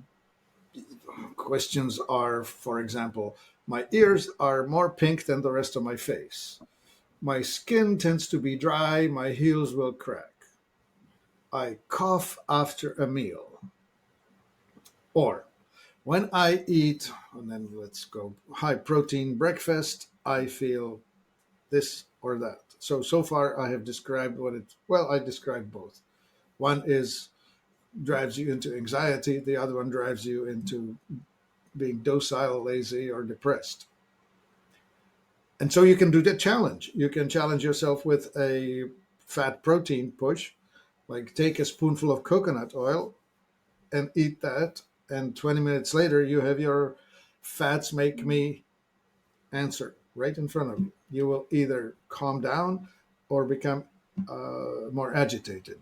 S2: questions are, for example, my ears are more pink than the rest of my face. My skin tends to be dry. My heels will crack. I cough after a meal. Or when I eat, and then let's go high protein breakfast, I feel this or that. So far I have described I described both. One is drives you into anxiety, the other one drives you into being docile, lazy, or depressed. And so you can do the challenge. You can challenge yourself with a fat protein push, like take a spoonful of coconut oil and eat that. And 20 minutes later, you have your fats make me answer right in front of you. You will either calm down or become more agitated.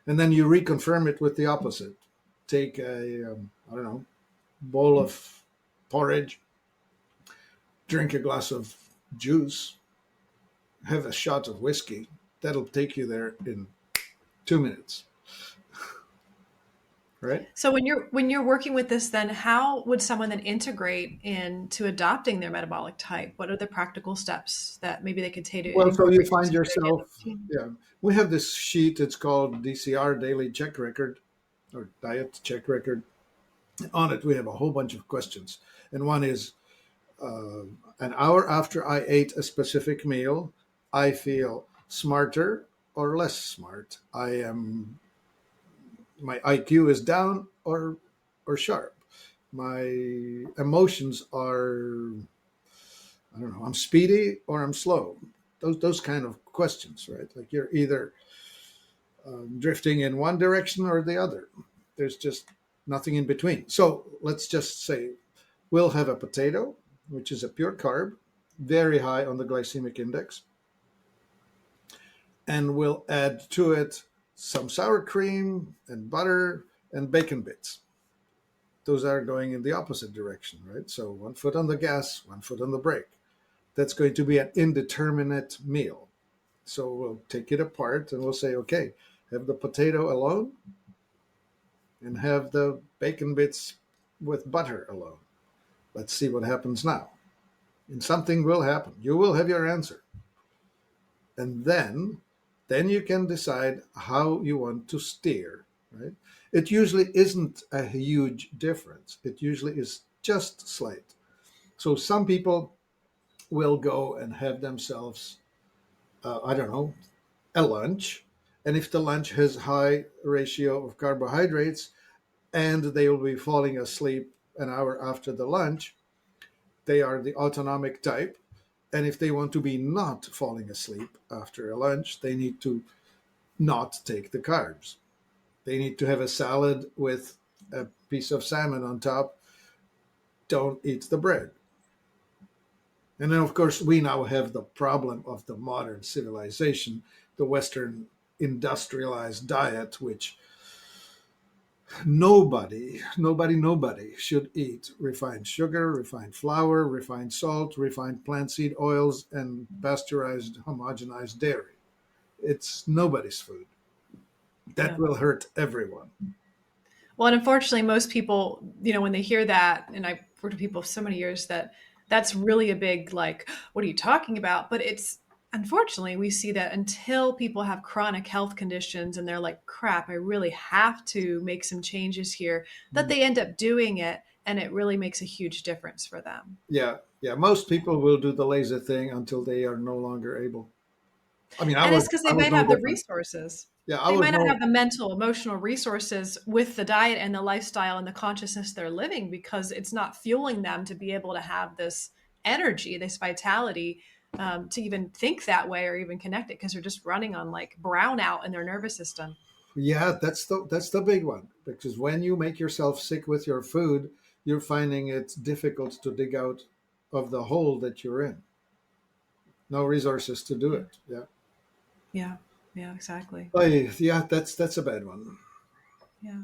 S2: And then you reconfirm it with the opposite. Take I don't know, bowl of porridge, drink a glass of juice, have a shot of whiskey. That'll take you there in 2 minutes, right?
S1: So when you're working with this, then how would someone then integrate into adopting their metabolic type? What are the practical steps that maybe they could take to
S2: Well, so you
S1: incorporate
S2: find
S1: into their daily
S2: yourself,
S1: routine?
S2: yeah. We have this sheet. It's called DCR, Daily Check Record, or Diet Check Record. On it, we have a whole bunch of questions. And one is uh, an hour after I ate a specific meal, I feel smarter or less smart. My IQ is down or sharp. My emotions are, I don't know, I'm speedy or I'm slow. Those kind of questions, right? Like you're either drifting in one direction or the other. There's just nothing in between. So let's just say we'll have a potato, which is a pure carb, very high on the glycemic index, and we'll add to it some sour cream and butter and bacon bits. Those are going in the opposite direction, right? So one foot on the gas, one foot on the brake. That's going to be an indeterminate meal. So we'll take it apart and we'll say, okay, have the potato alone and have the bacon bits with butter alone. Let's see what happens now. And something will happen. You will have your answer. And then you can decide how you want to steer, right? It usually isn't a huge difference. It usually is just slight. So some people will go and have themselves, I don't know, a lunch. And if the lunch has high ratio of carbohydrates and they will be falling asleep an hour after the lunch, they are the autonomic type. And if they want to be not falling asleep after a lunch, they need to not take the carbs. They need to have a salad with a piece of salmon on top. Don't eat the bread. And then, of course, we now have the problem of the modern civilization, the Western industrialized diet, which nobody should eat refined sugar, refined flour, refined salt, refined plant seed oils, and pasteurized, homogenized dairy. It's nobody's food. That
S1: Yeah.
S2: will hurt everyone.
S1: Well, and unfortunately, most people, when they hear that, and I've worked with people for so many years that that's really a big, like, what are you talking about? But it's unfortunately, we see that until people have chronic health conditions and they're like, crap, I really have to make some changes here, that they end up doing it. And it really makes a huge difference for them.
S2: Yeah, yeah. Most people will do the lazy thing until they are no longer able. I mean,
S1: And it's because
S2: I
S1: they
S2: was
S1: might
S2: no
S1: have the
S2: different.
S1: resources.
S2: Yeah, I
S1: They
S2: was
S1: might not
S2: no.
S1: have the mental, emotional resources with the diet and the lifestyle and the consciousness they're living because it's not fueling them to be able to have this energy, this vitality, to even think that way or even connect it, because they're just running on like brownout in their nervous system.
S2: Yeah, that's the big one, because when you make yourself sick with your food, you're finding it difficult to dig out of the hole that you're in. No resources to do
S1: Yeah.
S2: it. Yeah.
S1: Yeah. Yeah, exactly.
S2: Oh, yeah, that's a bad one.
S1: Yeah.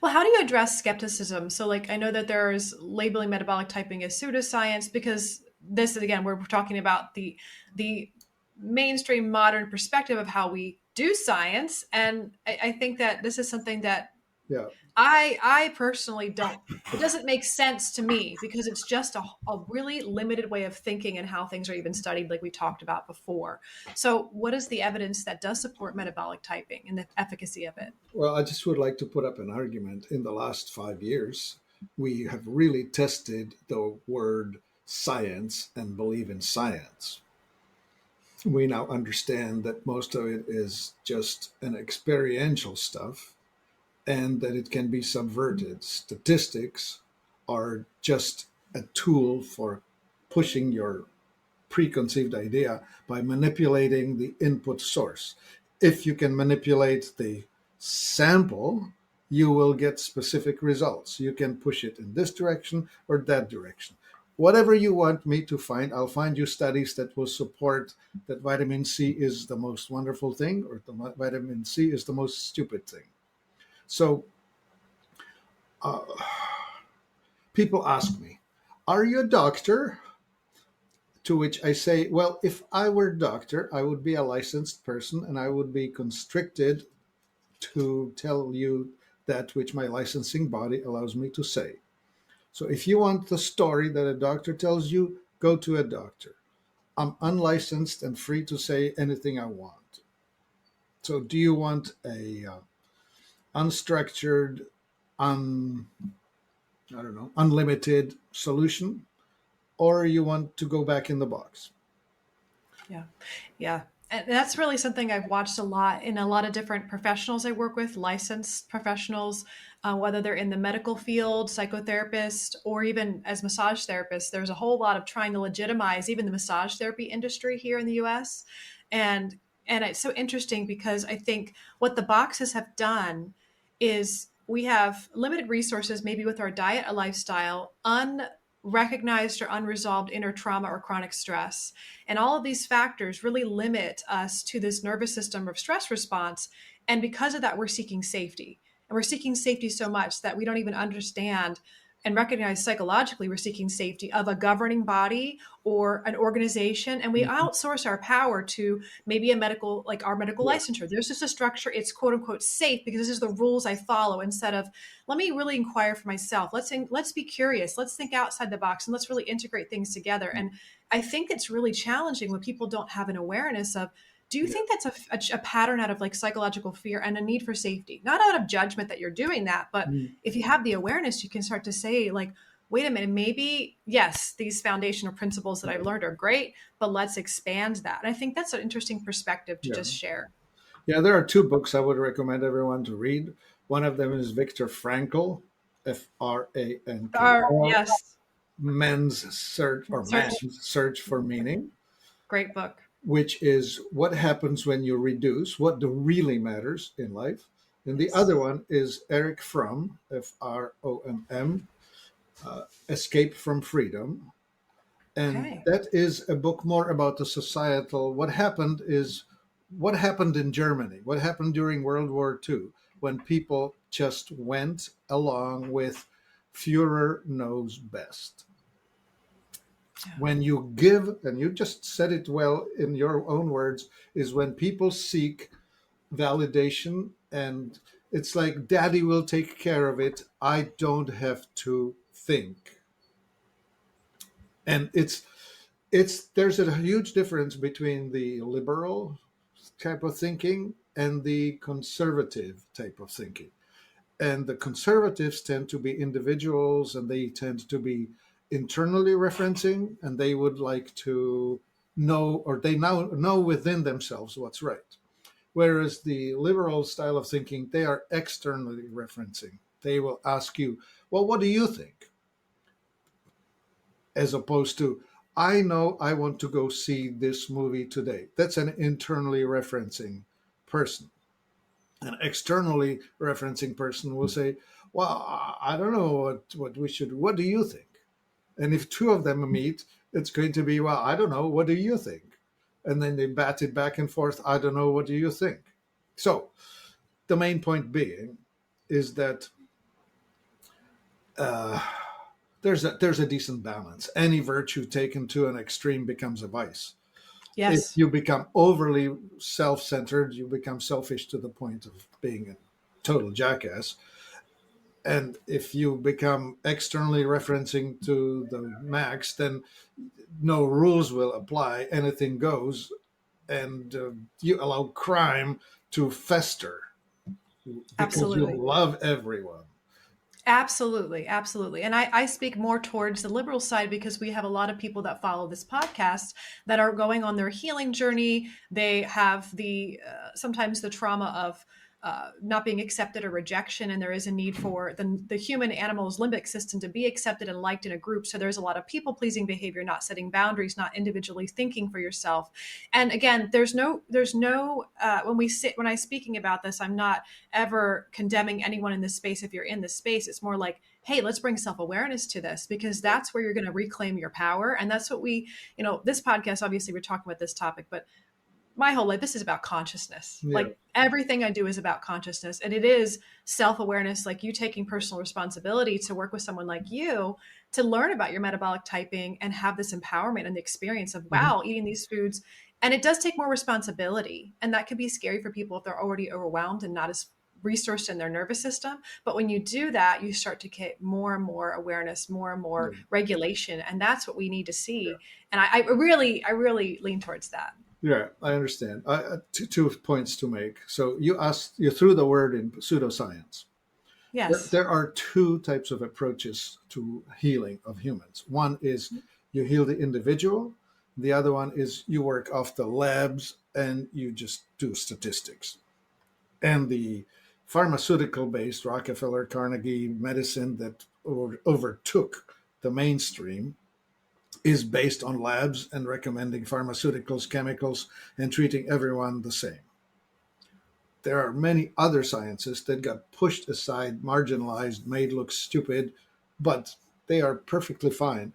S1: Well, how do you address skepticism? So, like, I know that there's labeling metabolic typing as pseudoscience, because this is, again, we're talking about the mainstream modern perspective of how we do science, and I think that this is something that
S2: Yeah.
S1: I personally don't. It doesn't make sense to me, because it's just a really limited way of thinking and how things are even studied, like we talked about before. So, what is the evidence that does support metabolic typing and the efficacy of it?
S2: Well, I just would like to put up an argument. In the last 5 years, we have really tested the word science and believe in science. We now understand that most of it is just an experiential stuff and that it can be subverted. Statistics are just a tool for pushing your preconceived idea by manipulating the input source. If you can manipulate the sample, you will get specific results. You can push it in this direction or that direction. Whatever you want me to find, I'll find you studies that will support that vitamin C is the most wonderful thing or the vitamin C is the most stupid thing. So uh, people ask me, are you a doctor? To which I say, well, if I were a doctor, I would be a licensed person and I would be constricted to tell you that which my licensing body allows me to say. So if you want the story that a doctor tells you, go to a doctor. I'm unlicensed and free to say anything I want. So do you want a unstructured, un I don't know, unlimited solution, or you want to go back in the box?
S1: Yeah. Yeah. And that's really something I've watched a lot in a lot of different professionals I work with, licensed professionals, whether they're in the medical field, psychotherapists, or even as massage therapists. There's a whole lot of trying to legitimize even the massage therapy industry here in the US. And it's so interesting, because I think what the boxes have done is we have limited resources, maybe with our diet, a lifestyle, unrecognized or unresolved inner trauma or chronic stress. And all of these factors really limit us to this nervous system of stress response. And because of that, we're seeking safety. And we're seeking safety so much that we don't even understand and recognize psychologically we're seeking safety of a governing body or an organization. And we
S2: Mhm.
S1: outsource our power to maybe a medical, like our medical
S2: Yeah.
S1: licensure. There's just a structure. It's quote unquote safe because this is the rules I follow, instead of let me really inquire for myself. Let's be curious. Let's think outside the box and let's really integrate things together. And I think it's really challenging when people don't have an awareness of, do you
S2: Yeah.
S1: think that's a pattern out of like psychological fear and a need for safety? Not out of judgment that you're doing that, but
S2: Mm.
S1: if you have the awareness, you can start to say, like, wait a minute, maybe, yes, these foundational principles that I've learned are great, but let's expand that. And I think that's an interesting perspective to
S2: Yeah.
S1: just share.
S2: Yeah, there are two books I would recommend everyone to read. One of them is Viktor Frankl,
S1: Yes,
S2: Men's Search or
S1: search,
S2: Man's Search for Meaning,
S1: great book.
S2: which is what happens when you reduce, what really matters in life. And the
S1: Yes.
S2: other one is Eric Fromm, Fromm, Escape from Freedom. And
S1: Okay.
S2: that is a book more about the societal. What happened in Germany, what happened during World War II, when people just went along with Führer knows best.
S1: Yeah.
S2: When you give, and you just said it well in your own words, is when people seek validation, and it's like daddy will take care of it. I don't have to think. And it's there's a huge difference between the liberal type of thinking and the conservative type of thinking. And the conservatives tend to be individuals and they tend to be internally referencing, and they would like to know, or they now know within themselves what's right. Whereas the liberal style of thinking, they are externally referencing. They will ask you, well, what do you think? As opposed to, I know I want to go see this movie today. That's an internally referencing person. An externally referencing person will say, well, I don't know what we should, what do you think? And if two of them meet, it's going to be, well, I don't know, what do you think? And then they bat it back and forth, I don't know, what do you think? So the main point being is that uh, there's a decent balance. Any virtue taken to an extreme becomes a vice. If
S1: Yes.
S2: you become overly self-centered, you become selfish to the point of being a total jackass. And if you become externally referencing to the max, then no rules will apply. Anything goes, and you allow crime to fester because you
S1: Absolutely.
S2: love everyone.
S1: Absolutely, absolutely. And I speak more towards the liberal side because we have a lot of people that follow this podcast that are going on their healing journey. They have the sometimes the trauma of not being accepted or rejection, and there is a need for the human animal's limbic system to be accepted and liked in a group. So there's a lot of people pleasing behavior, not setting boundaries, not individually thinking for yourself. And again, there's no when I speaking about this, I'm not ever condemning anyone in this space. If you're in this space, it's more like, hey, let's bring self-awareness to this, because that's where you're going to reclaim your power. And that's what this podcast, obviously we're talking about this topic, but my whole life, this is about consciousness.
S2: Yeah.
S1: Like everything I do is about consciousness, and it is self-awareness, like you taking personal responsibility to work with someone like you to learn about your metabolic typing and have this empowerment and the experience of,
S2: Mhm.
S1: wow, eating these foods. And it does take more responsibility, and that can be scary for people if they're already overwhelmed and not as resourced in their nervous system. But when you do that, you start to get more and more awareness, more and more
S2: Yeah.
S1: regulation, and that's what we need to
S2: Yeah.
S1: see. And I really lean towards that.
S2: Yeah, I understand. Two points to make. So you threw the word in pseudoscience.
S1: Yes.
S2: There are two types of approaches to healing of humans. One is you heal the individual. The other one is you work off the labs and you just do statistics. And the pharmaceutical based Rockefeller Carnegie medicine that overtook the mainstream is based on labs and recommending pharmaceuticals, chemicals, and treating everyone the same. There are many other sciences that got pushed aside, marginalized, made look stupid, but they are perfectly fine.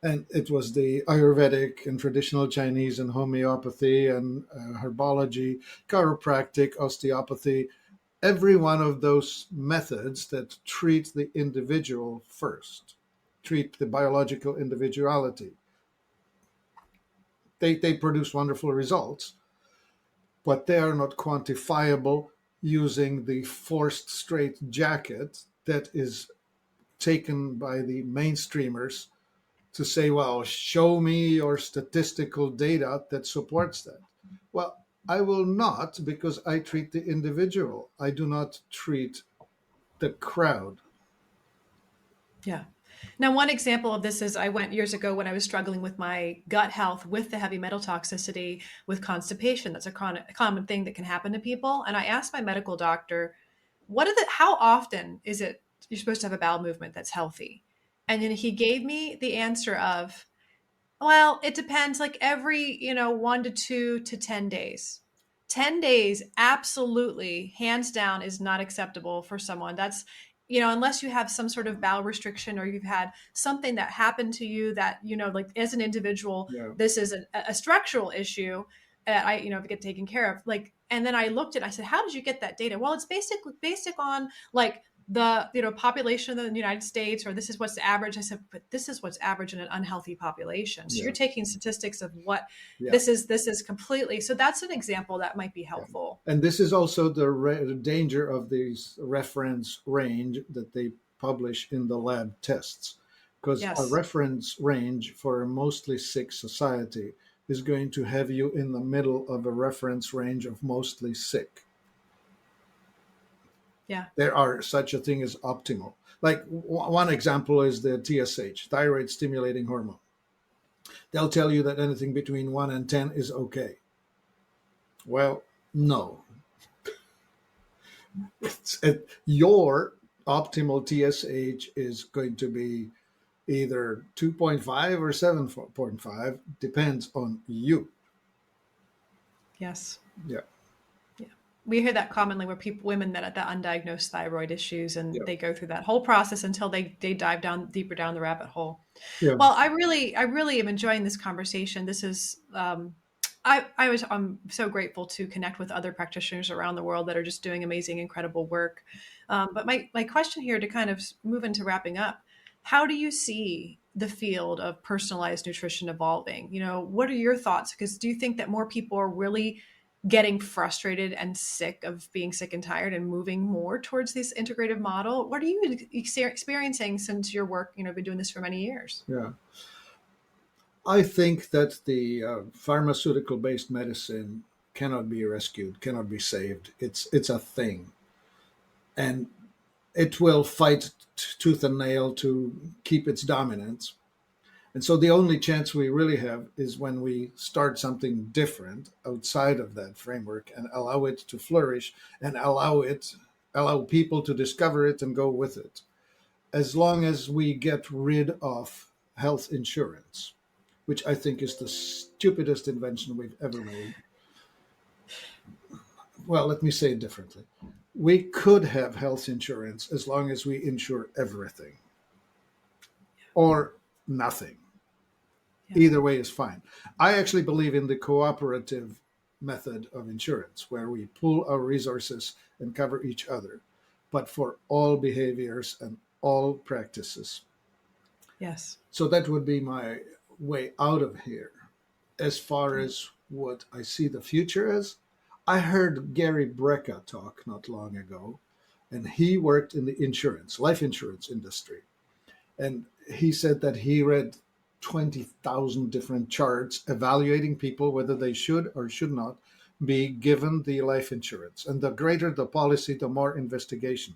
S2: And it was the Ayurvedic and traditional Chinese and homeopathy and herbology, chiropractic, osteopathy, every one of those methods that treat the individual first, treat the biological individuality. They produce wonderful results, but they are not quantifiable using the forced straight jacket that is taken by the mainstreamers to say, well, show me your statistical data that supports that. Well, I will not, because I treat the individual. I do not treat the crowd.
S1: Yeah. Now, one example of this is I went years ago when I was struggling with my gut health with the heavy metal toxicity with constipation. That's a common thing that can happen to people. And I asked my medical doctor, how often is it you're supposed to have a bowel movement that's healthy? And then he gave me the answer of, well, it depends, like every, 1 to 2 to 10 days. 10 days, absolutely, hands down, is not acceptable for someone. That's, unless you have some sort of bowel restriction or you've had something that happened to you that, like as an individual,
S2: Yeah.
S1: this is a structural issue. Get taken care of. Like, and then I looked at, I said, how did you get that data? Well, it's basic on like the population of the United States, or this is what's the average. I said, but this is what's average in an unhealthy population. So
S2: Yeah.
S1: you're taking statistics of what
S2: Yeah.
S1: this is completely. So that's an example that might be
S2: Yeah.
S1: helpful.
S2: And this is also the danger of these reference range that they publish in the lab tests. Because a
S1: Yes.
S2: reference range for a mostly sick society is going to have you in the middle of a reference range of mostly sick.
S1: Yeah.
S2: There are such a thing as optimal. Like one example is the TSH, thyroid stimulating hormone. They'll tell you that anything between 1 and 10 is okay. Well, no. Your optimal TSH is going to be either 2.5 or 7.5, depends on you.
S1: Yes.
S2: Yeah.
S1: Yeah. We hear that commonly where women that have the undiagnosed thyroid issues, and
S2: Yeah.
S1: they go through that whole process until they dive down deeper down the rabbit hole.
S2: Yeah.
S1: Well, I really am enjoying this conversation. This is, I'm so grateful to connect with other practitioners around the world that are just doing amazing, incredible work. But my question here to kind of move into wrapping up, how do you see the field of personalized nutrition evolving? What are your thoughts? Because do you think that more people are really getting frustrated and sick of being sick and tired and moving more towards this integrative model? What are you experiencing since your work, been doing this for many years?
S2: Yeah. I think that the pharmaceutical-based medicine cannot be rescued, cannot be saved. It's a thing, and it will fight tooth and nail to keep its dominance. And so the only chance we really have is when we start something different outside of that framework and allow it to flourish and allow people to discover it and go with it. As long as we get rid of health insurance, which I think is the stupidest invention we've ever made. Well, let me say it differently. We could have health insurance as long as we insure everything or nothing.
S1: Yeah.
S2: Either way is fine. I actually believe in the cooperative method of insurance where we pool our resources and cover each other, but for all behaviors and all practices.
S1: Yes.
S2: So that would be my way out of here. As far as what I see the future as, I heard Gary Brecka talk not long ago, and he worked in the life insurance industry. And he said that he read 20,000 different charts evaluating people whether they should or should not be given the life insurance. And the greater the policy, the more investigation.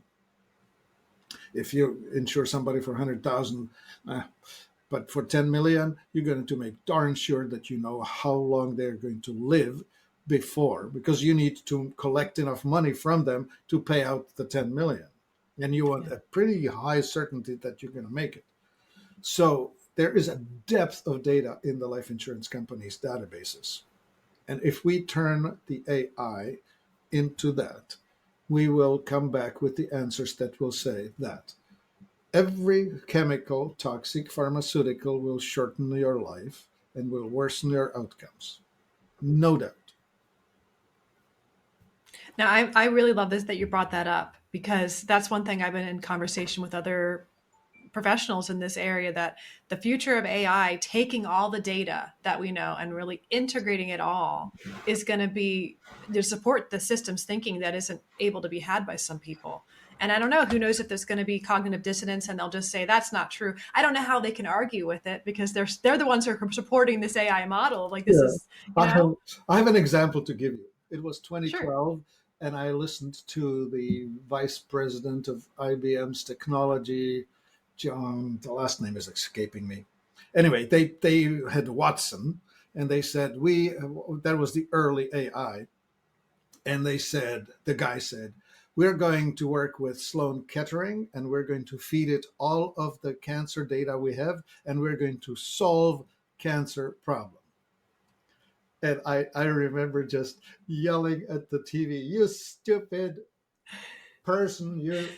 S2: If you insure somebody for 100,000, but for 10 million, you're going to make darn sure that you know how long they're going to live because you need to collect enough money from them to pay out the 10 million. And you want a pretty high certainty that you're going to make it. So there is a depth of data in the life insurance companies' databases. And if we turn the AI into that, we will come back with the answers that will say that every chemical, toxic pharmaceutical will shorten your life and will worsen your outcomes. No doubt.
S1: Now, I really love this that you brought that up, because that's one thing I've been in conversation with other professionals in this area, that the future of AI, taking all the data that we know and really integrating it all, is going to be to support the systems thinking that isn't able to be had by some people. And I don't know, who knows if there's going to be cognitive dissonance and they'll just say that's not true. I don't know how they can argue with it, because they're the ones who are supporting this AI model. Like, this is,
S2: I have an example to give you. It was 2012,
S1: sure.
S2: and I listened to the vice president of IBM's technology, John, the last name is escaping me. Anyway, they had Watson, and they said, that was the early AI. And the guy said, we're going to work with Sloan Kettering, and we're going to feed it all of the cancer data we have, and we're going to solve cancer problem. And I remember just yelling at the TV, you stupid person,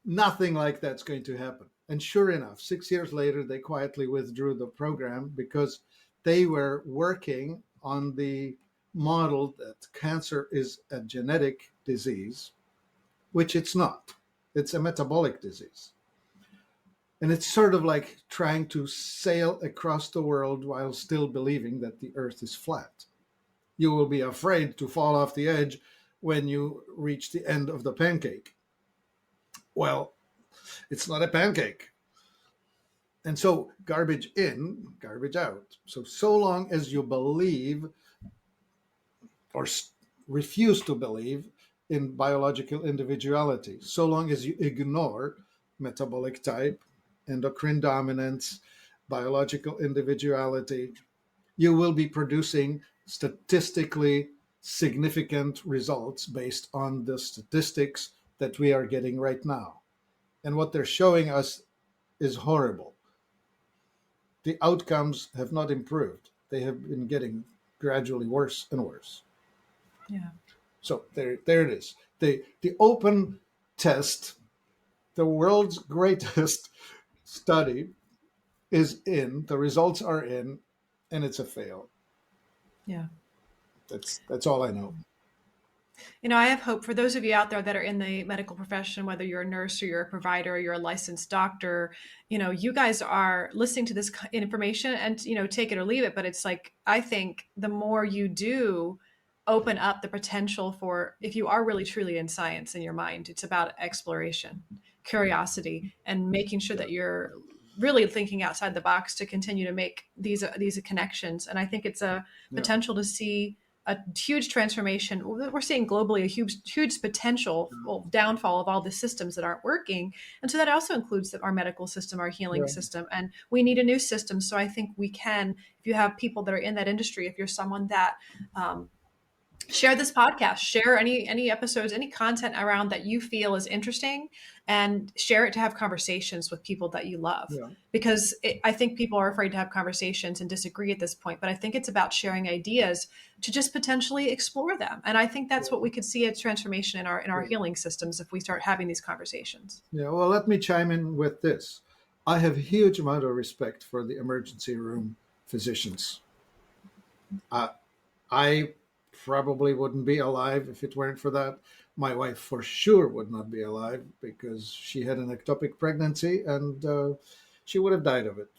S2: nothing like that's going to happen. And sure enough, 6 years later, they quietly withdrew the program because they were working on the model that cancer is a genetic disease, which it's not. It's a metabolic disease. And it's sort of like trying to sail across the world while still believing that the earth is flat. You will be afraid to fall off the edge when you reach the end of the pancake. Well, it's not a pancake. And so garbage in, garbage out. So long as you believe or refuse to believe in biological individuality, so long as you ignore metabolic type, endocrine dominance, biological individuality, you will be producing statistically significant results based on the statistics that we are getting right now. And what they're showing us is horrible. The outcomes have not improved. They have been getting gradually worse and worse.
S1: Yeah.
S2: So there it is. The open test, the world's greatest study is in, the results are in, and it's a fail.
S1: Yeah.
S2: That's all I know.
S1: I have hope for those of you out there that are in the medical profession, whether you're a nurse or you're a provider or you're a licensed doctor. You guys are listening to this information and, take it or leave it. But it's like, I think the more you do open up the potential for, if you are really truly in science in your mind, it's about exploration, curiosity, and making sure that you're really thinking outside the box to continue to make these connections. And I think it's a
S2: Yeah.
S1: potential to see a huge transformation. We're seeing globally a huge potential downfall of all the systems that aren't working. And so that also includes our medical system, our healing
S2: Yeah.
S1: system. And we need a new system. So I think we can, if you have people that are in that industry, if you're someone that, share this podcast, share any episodes, any content around that you feel is interesting, and share it to have conversations with people that you love.
S2: Yeah.
S1: Because I think people are afraid to have conversations and disagree at this point, but I think it's about sharing ideas to just potentially explore them. And I think that's what we could see a transformation in our healing systems if we start having these conversations.
S2: Yeah. Well, let me chime in with this. I have a huge amount of respect for the emergency room physicians. I probably wouldn't be alive if it weren't for that. My wife for sure would not be alive because she had an ectopic pregnancy and she would have died of it.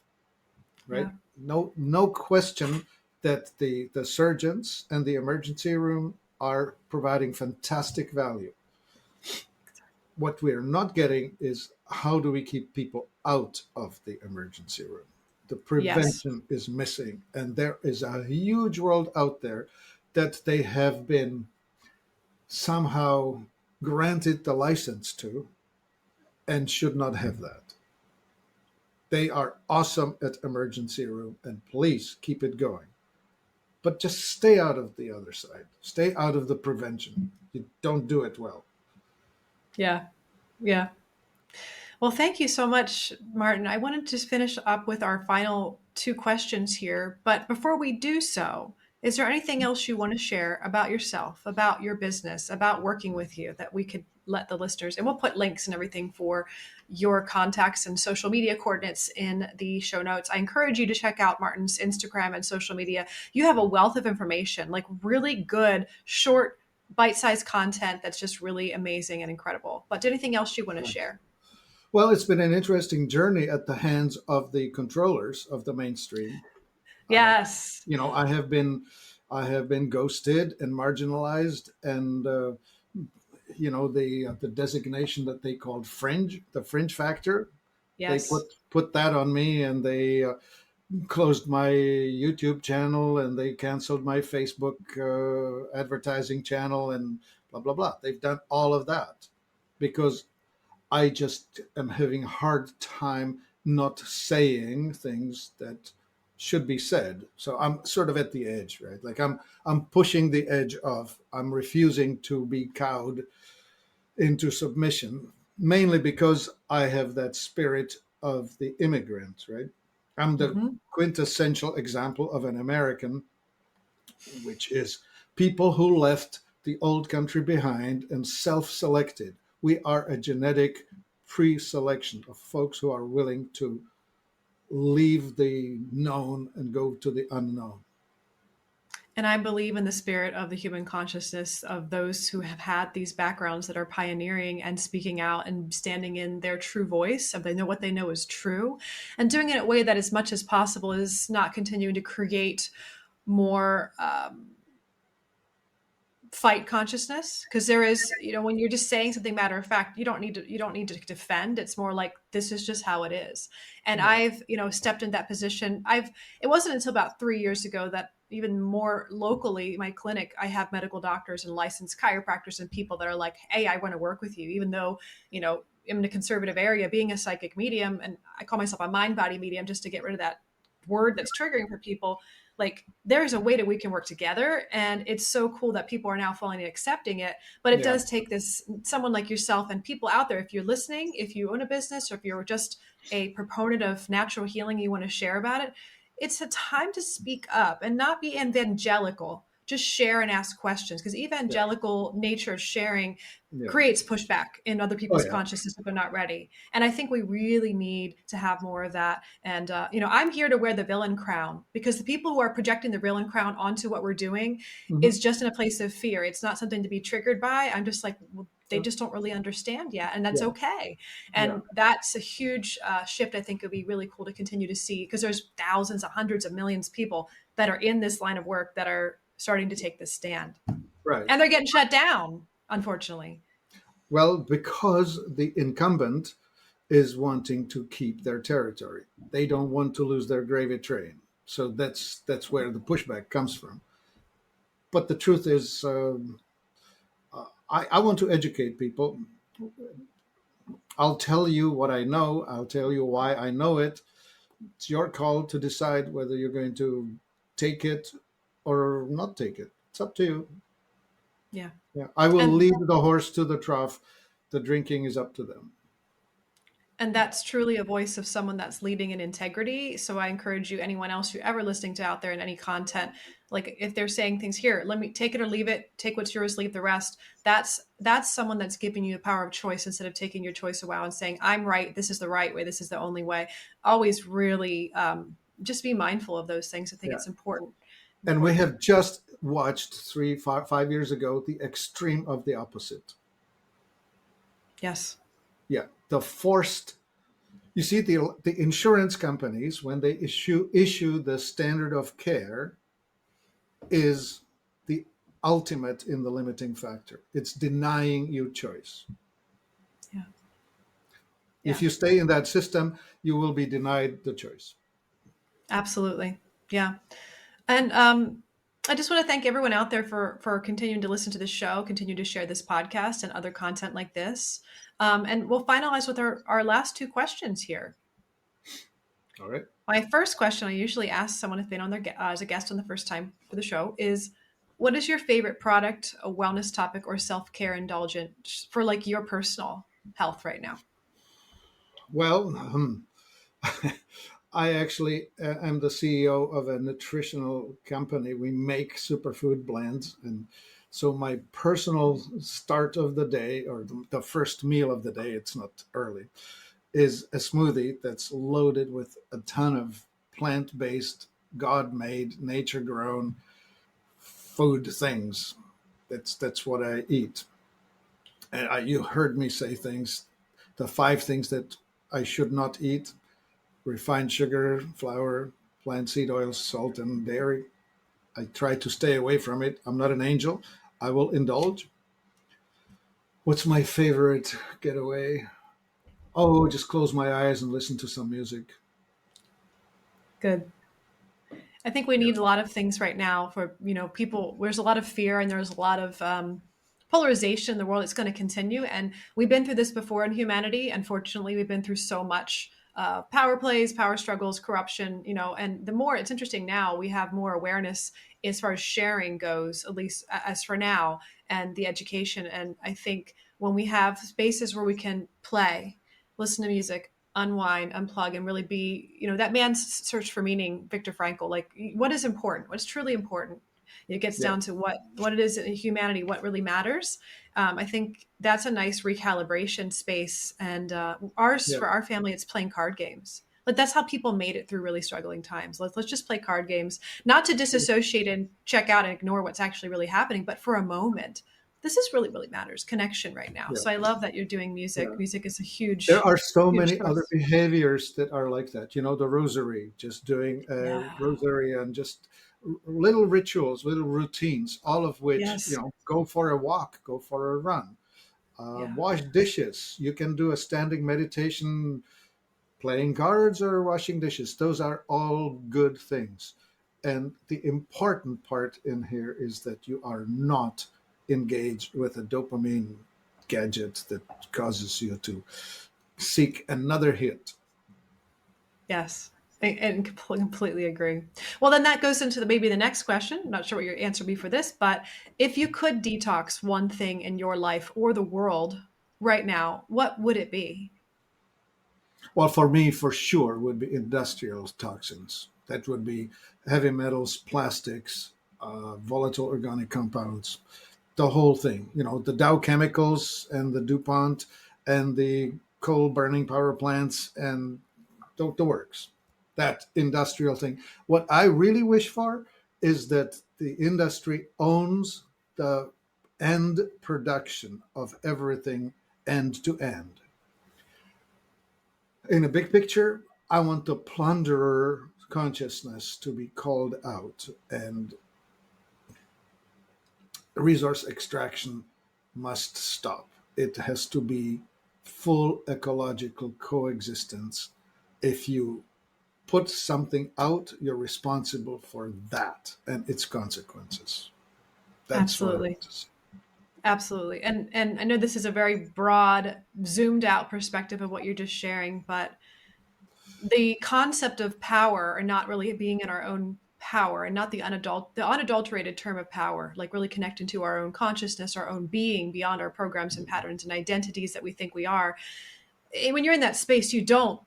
S2: Right?
S1: Yeah.
S2: No question that the surgeons and the emergency room are providing fantastic value. What we're not getting is how do we keep people out of the emergency room? The
S1: Yes.
S2: prevention is missing, and there is a huge world out there that they have been somehow granted the license to and should not have that. They are awesome at emergency room, and please keep it going. But just stay out of the other side. Stay out of the prevention. You don't do it well.
S1: Yeah. Yeah. Well, thank you so much, Martin. I wanted to finish up with our final two questions here. But before we do so, is there anything else you want to share about yourself, about your business, about working with you that we could let the listeners, and we'll put links and everything for your contacts and social media coordinates in the show notes. I encourage you to check out Martin's Instagram and social media. You have a wealth of information, like really good, short, bite-sized content that's just really amazing and incredible. But anything else you want to share?
S2: Well, it's been an interesting journey at the hands of the controllers of the mainstream.
S1: Yes.
S2: I have been ghosted and marginalized, and the designation that they called fringe, the fringe factor. They
S1: Yes.
S2: put that on me, and they closed my YouTube channel, and they canceled my Facebook advertising channel, and blah blah blah. They've done all of that because I just am having a hard time not saying things that should be said. So I'm sort of at the edge, right? Like I'm pushing the edge of I'm refusing to be cowed into submission, mainly because I have that spirit of the immigrant, right? I'm the
S1: Mm-hmm.
S2: quintessential example of an American, which is people who left the old country behind and self-selected. We are a genetic pre-selection of folks who are willing to leave the known and go to the unknown.
S1: And I believe in the spirit of the human consciousness of those who have had these backgrounds that are pioneering and speaking out and standing in their true voice. If they know what they know is true, and doing it in a way that, as much as possible, is not continuing to create more fight consciousness. Because there is, when you're just saying something matter of fact, you don't need to defend. It's more like, this is just how it is. And
S2: Right.
S1: I've stepped in that position. It wasn't until about 3 years ago that, even more locally, my clinic, I have medical doctors and licensed chiropractors and people that are like, hey, I want to work with you, even though I'm in a conservative area, being a psychic medium, and I call myself a mind body medium just to get rid of that word that's triggering for people. Like, there's a way that we can work together, and it's so cool that people are now fully accepting it. But it
S2: Yeah.
S1: does take someone like yourself and people out there, if you're listening, if you own a business, or if you're just a proponent of natural healing, you want to share about it, it's a time to speak up and not be evangelical. Just share and ask questions, because
S2: Yeah.
S1: evangelical nature of sharing
S2: Yeah.
S1: creates pushback in other
S2: Oh
S1: people's
S2: yeah.
S1: consciousness if they're not ready. And I think we really need to have more of that. And, I'm here to wear the villain crown, because the people who are projecting the villain crown onto what we're doing
S2: Hmm.
S1: is just in a place of fear. It's not something to be triggered by. I'm just like, well, they just don't really understand yet. And that's
S2: Yeah.
S1: okay.
S2: Yeah.
S1: And that's a huge shift. I think would be really cool to continue to see, because there's thousands, hundreds of millions of people that are in this line of work that are starting to take this stand,
S2: Right.
S1: and they're getting shut down, unfortunately.
S2: Well, because the incumbent is wanting to keep their territory. They don't want to lose their gravy train. So that's where the pushback comes from. But the truth is, I want to educate people. I'll tell you what I know. I'll tell you why I know it. It's your call to decide whether you're going to take it or not take it. It's up to you.
S1: Yeah.
S2: Yeah, I will
S1: And
S2: lead the horse to the trough. The drinking is up to them.
S1: And that's truly a voice of someone that's leading in integrity. So I encourage you, anyone else who ever listening to out there in any content, like if they're saying things here, let me take it or leave it, take what's yours, leave the rest. That's someone that's giving you the power of choice, instead of taking your choice away and saying, I'm right, this is the right way, this is the only way. Always really just be mindful of those things. I think
S2: Yeah.
S1: it's important.
S2: And we
S1: Important.
S2: have just watched 5 years ago the extreme of the opposite.
S1: Yes.
S2: Yeah, the forced. You see, the insurance companies, when they issue the standard of care, is the ultimate in the limiting factor. It's denying you choice.
S1: Yeah.
S2: If
S1: Yeah.
S2: you stay in that system, you will be denied the choice.
S1: Absolutely. Yeah. And I just want to thank everyone out there for continuing to listen to this show, continue to share this podcast and other content like this. And we'll finalize with our last two questions here.
S2: All right.
S1: My first question I usually ask someone who's been on as a guest on the first time for the show is, what is your favorite product, a wellness topic, or self-care indulgence for like your personal health right now?
S2: Well, I actually am the CEO of a nutritional company. We make superfood blends. And so my personal start of the day, or the first meal of the day, it's not early, is a smoothie that's loaded with a ton of plant-based, God-made, nature-grown food things. That's what I eat. And you heard me say things, the 5 things that I should not eat: refined sugar, flour, plant seed oils, salt, and dairy. I try to stay away from it. I'm not an angel. I will indulge. What's my favorite getaway? Oh, just close my eyes and listen to some music.
S1: Good. I think we
S2: Yeah.
S1: need a lot of things right now for, people. There's a lot of fear and there's a lot of polarization in the world. It's going to continue. And we've been through this before in humanity. Unfortunately, we've been through so much power plays, power struggles, corruption, and the more it's interesting now, we have more awareness as far as sharing goes, at least as for now, and the education. And I think when we have spaces where we can play, listen to music, unwind, unplug, and really be, that man's search for meaning, Viktor Frankl, like what is important, what's truly important. It gets
S2: Yeah.
S1: down to what it is in humanity, what really matters. I think that's a nice recalibration space. And ours,
S2: Yeah.
S1: for our family, it's playing card games. Like that's how people made it through really struggling times. Let's just play card games, not to disassociate and check out and ignore what's actually really happening, but for a moment. This is really matters, connection right now.
S2: Yeah.
S1: So I love that you're doing
S2: Yeah.
S1: music. Music is a
S2: There
S1: huge,
S2: are so
S1: huge
S2: many other
S1: source.
S2: behaviors that are like that. The rosary, just doing a
S1: Yeah.
S2: rosary, and just little rituals, little routines, all of which,
S1: Yes.
S2: go for a walk, go for a run,
S1: Yeah.
S2: wash dishes. You can do a standing meditation, playing cards, or washing dishes. Those are all good things. And the important part in here is that you are not engaged with a dopamine gadget that causes you to seek another hit.
S1: Yes. And completely agree. Well, then that goes into maybe the next question. I'm not sure what your answer would be for this, but if you could detox one thing in your life or the world right now, what would it be?
S2: Well, for me, for sure, would be industrial toxins. That would be heavy metals, plastics, volatile organic compounds, the whole thing. The Dow chemicals and the DuPont and the coal burning power plants and the works. That industrial thing. What I really wish for is that the industry owns the end production of everything end to end. In a big picture, I want the plunderer consciousness to be called out, and resource extraction must stop. It has to be full ecological coexistence. If you put something out, you're responsible for that and its consequences. That's what I
S1: Absolutely.
S2: want to see.
S1: Absolutely. And I know this is a very broad, zoomed out perspective of what you're just sharing, but the concept of power, or not really being in our own power, and not the unadulterated term of power, like really connecting to our own consciousness, our own being beyond our programs and patterns and identities that we think we are. When you're in that space, you're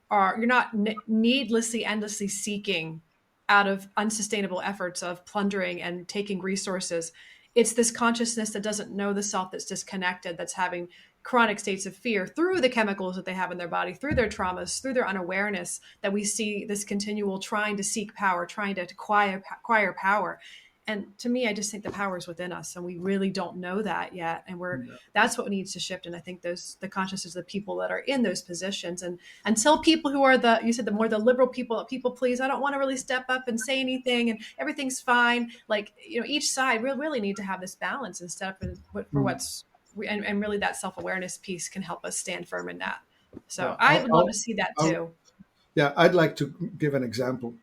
S1: not needlessly, endlessly seeking out of unsustainable efforts of plundering and taking resources. It's this consciousness that doesn't know the self, that's disconnected, that's having chronic states of fear through the chemicals that they have in their body, through their traumas, through their unawareness, that we see this continual trying to seek power, trying to acquire power. And to me, I just think the power is within us, and we really don't know that yet. And
S2: Yeah.
S1: that's what needs to shift. And I think the consciousness of the people that are in those positions, and until people who are you said the more the liberal people, people please, I don't want to really step up and say anything, and everything's fine. Like, each side really need to have this balance and step in for
S2: Mm.
S1: what's, and really that self-awareness piece can help us stand firm in that. So
S2: Yeah.
S1: I would love to see that
S2: I'll,
S1: too.
S2: yeah, I'd like to give an example.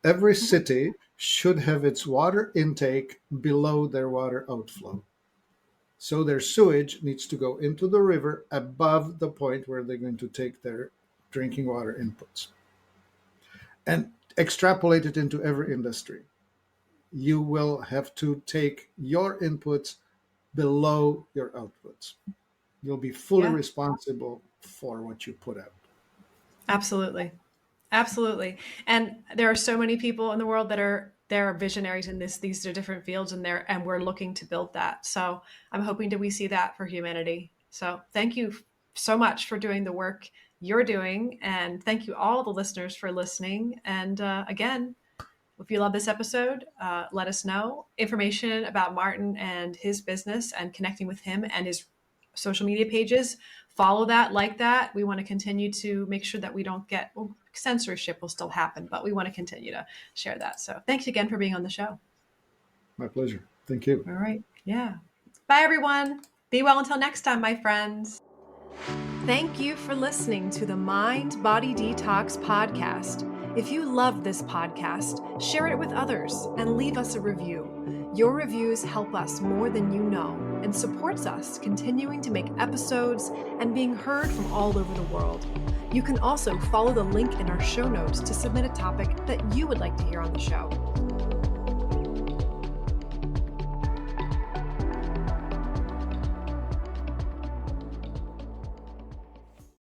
S2: Every
S1: Mhm.
S2: city should have its water intake below their water outflow. So their sewage needs to go into the river above the point where they're going to take their drinking water inputs, and extrapolate it into every industry. You will have to take your inputs below your outputs. You'll be fully
S1: Yeah,
S2: responsible for what you put out.
S1: absolutely. Absolutely. And there are so many people in the world that are visionaries in these are different fields, and we're looking to build that. So I'm hoping that we see that for humanity. So thank you so much for doing the work you're doing. And thank you all the listeners for listening. And again, if you love this episode, let us know. Information about Martin and his business and connecting with him and his social media pages. Follow that, like that. We want to continue to make sure that we don't censorship will still happen, but we want to continue to share that. So thanks again for being on the show.
S2: My pleasure. Thank you.
S1: All right. Yeah. Bye, everyone. Be well until next time, my friends. Thank you for listening to the Mind Body Detox podcast. If you loved this podcast, share it with others and leave us a review. Your reviews help us more than you know and supports us continuing to make episodes and being heard from all over the world. You can also follow the link in our show notes to submit a topic that you would like to hear on the show.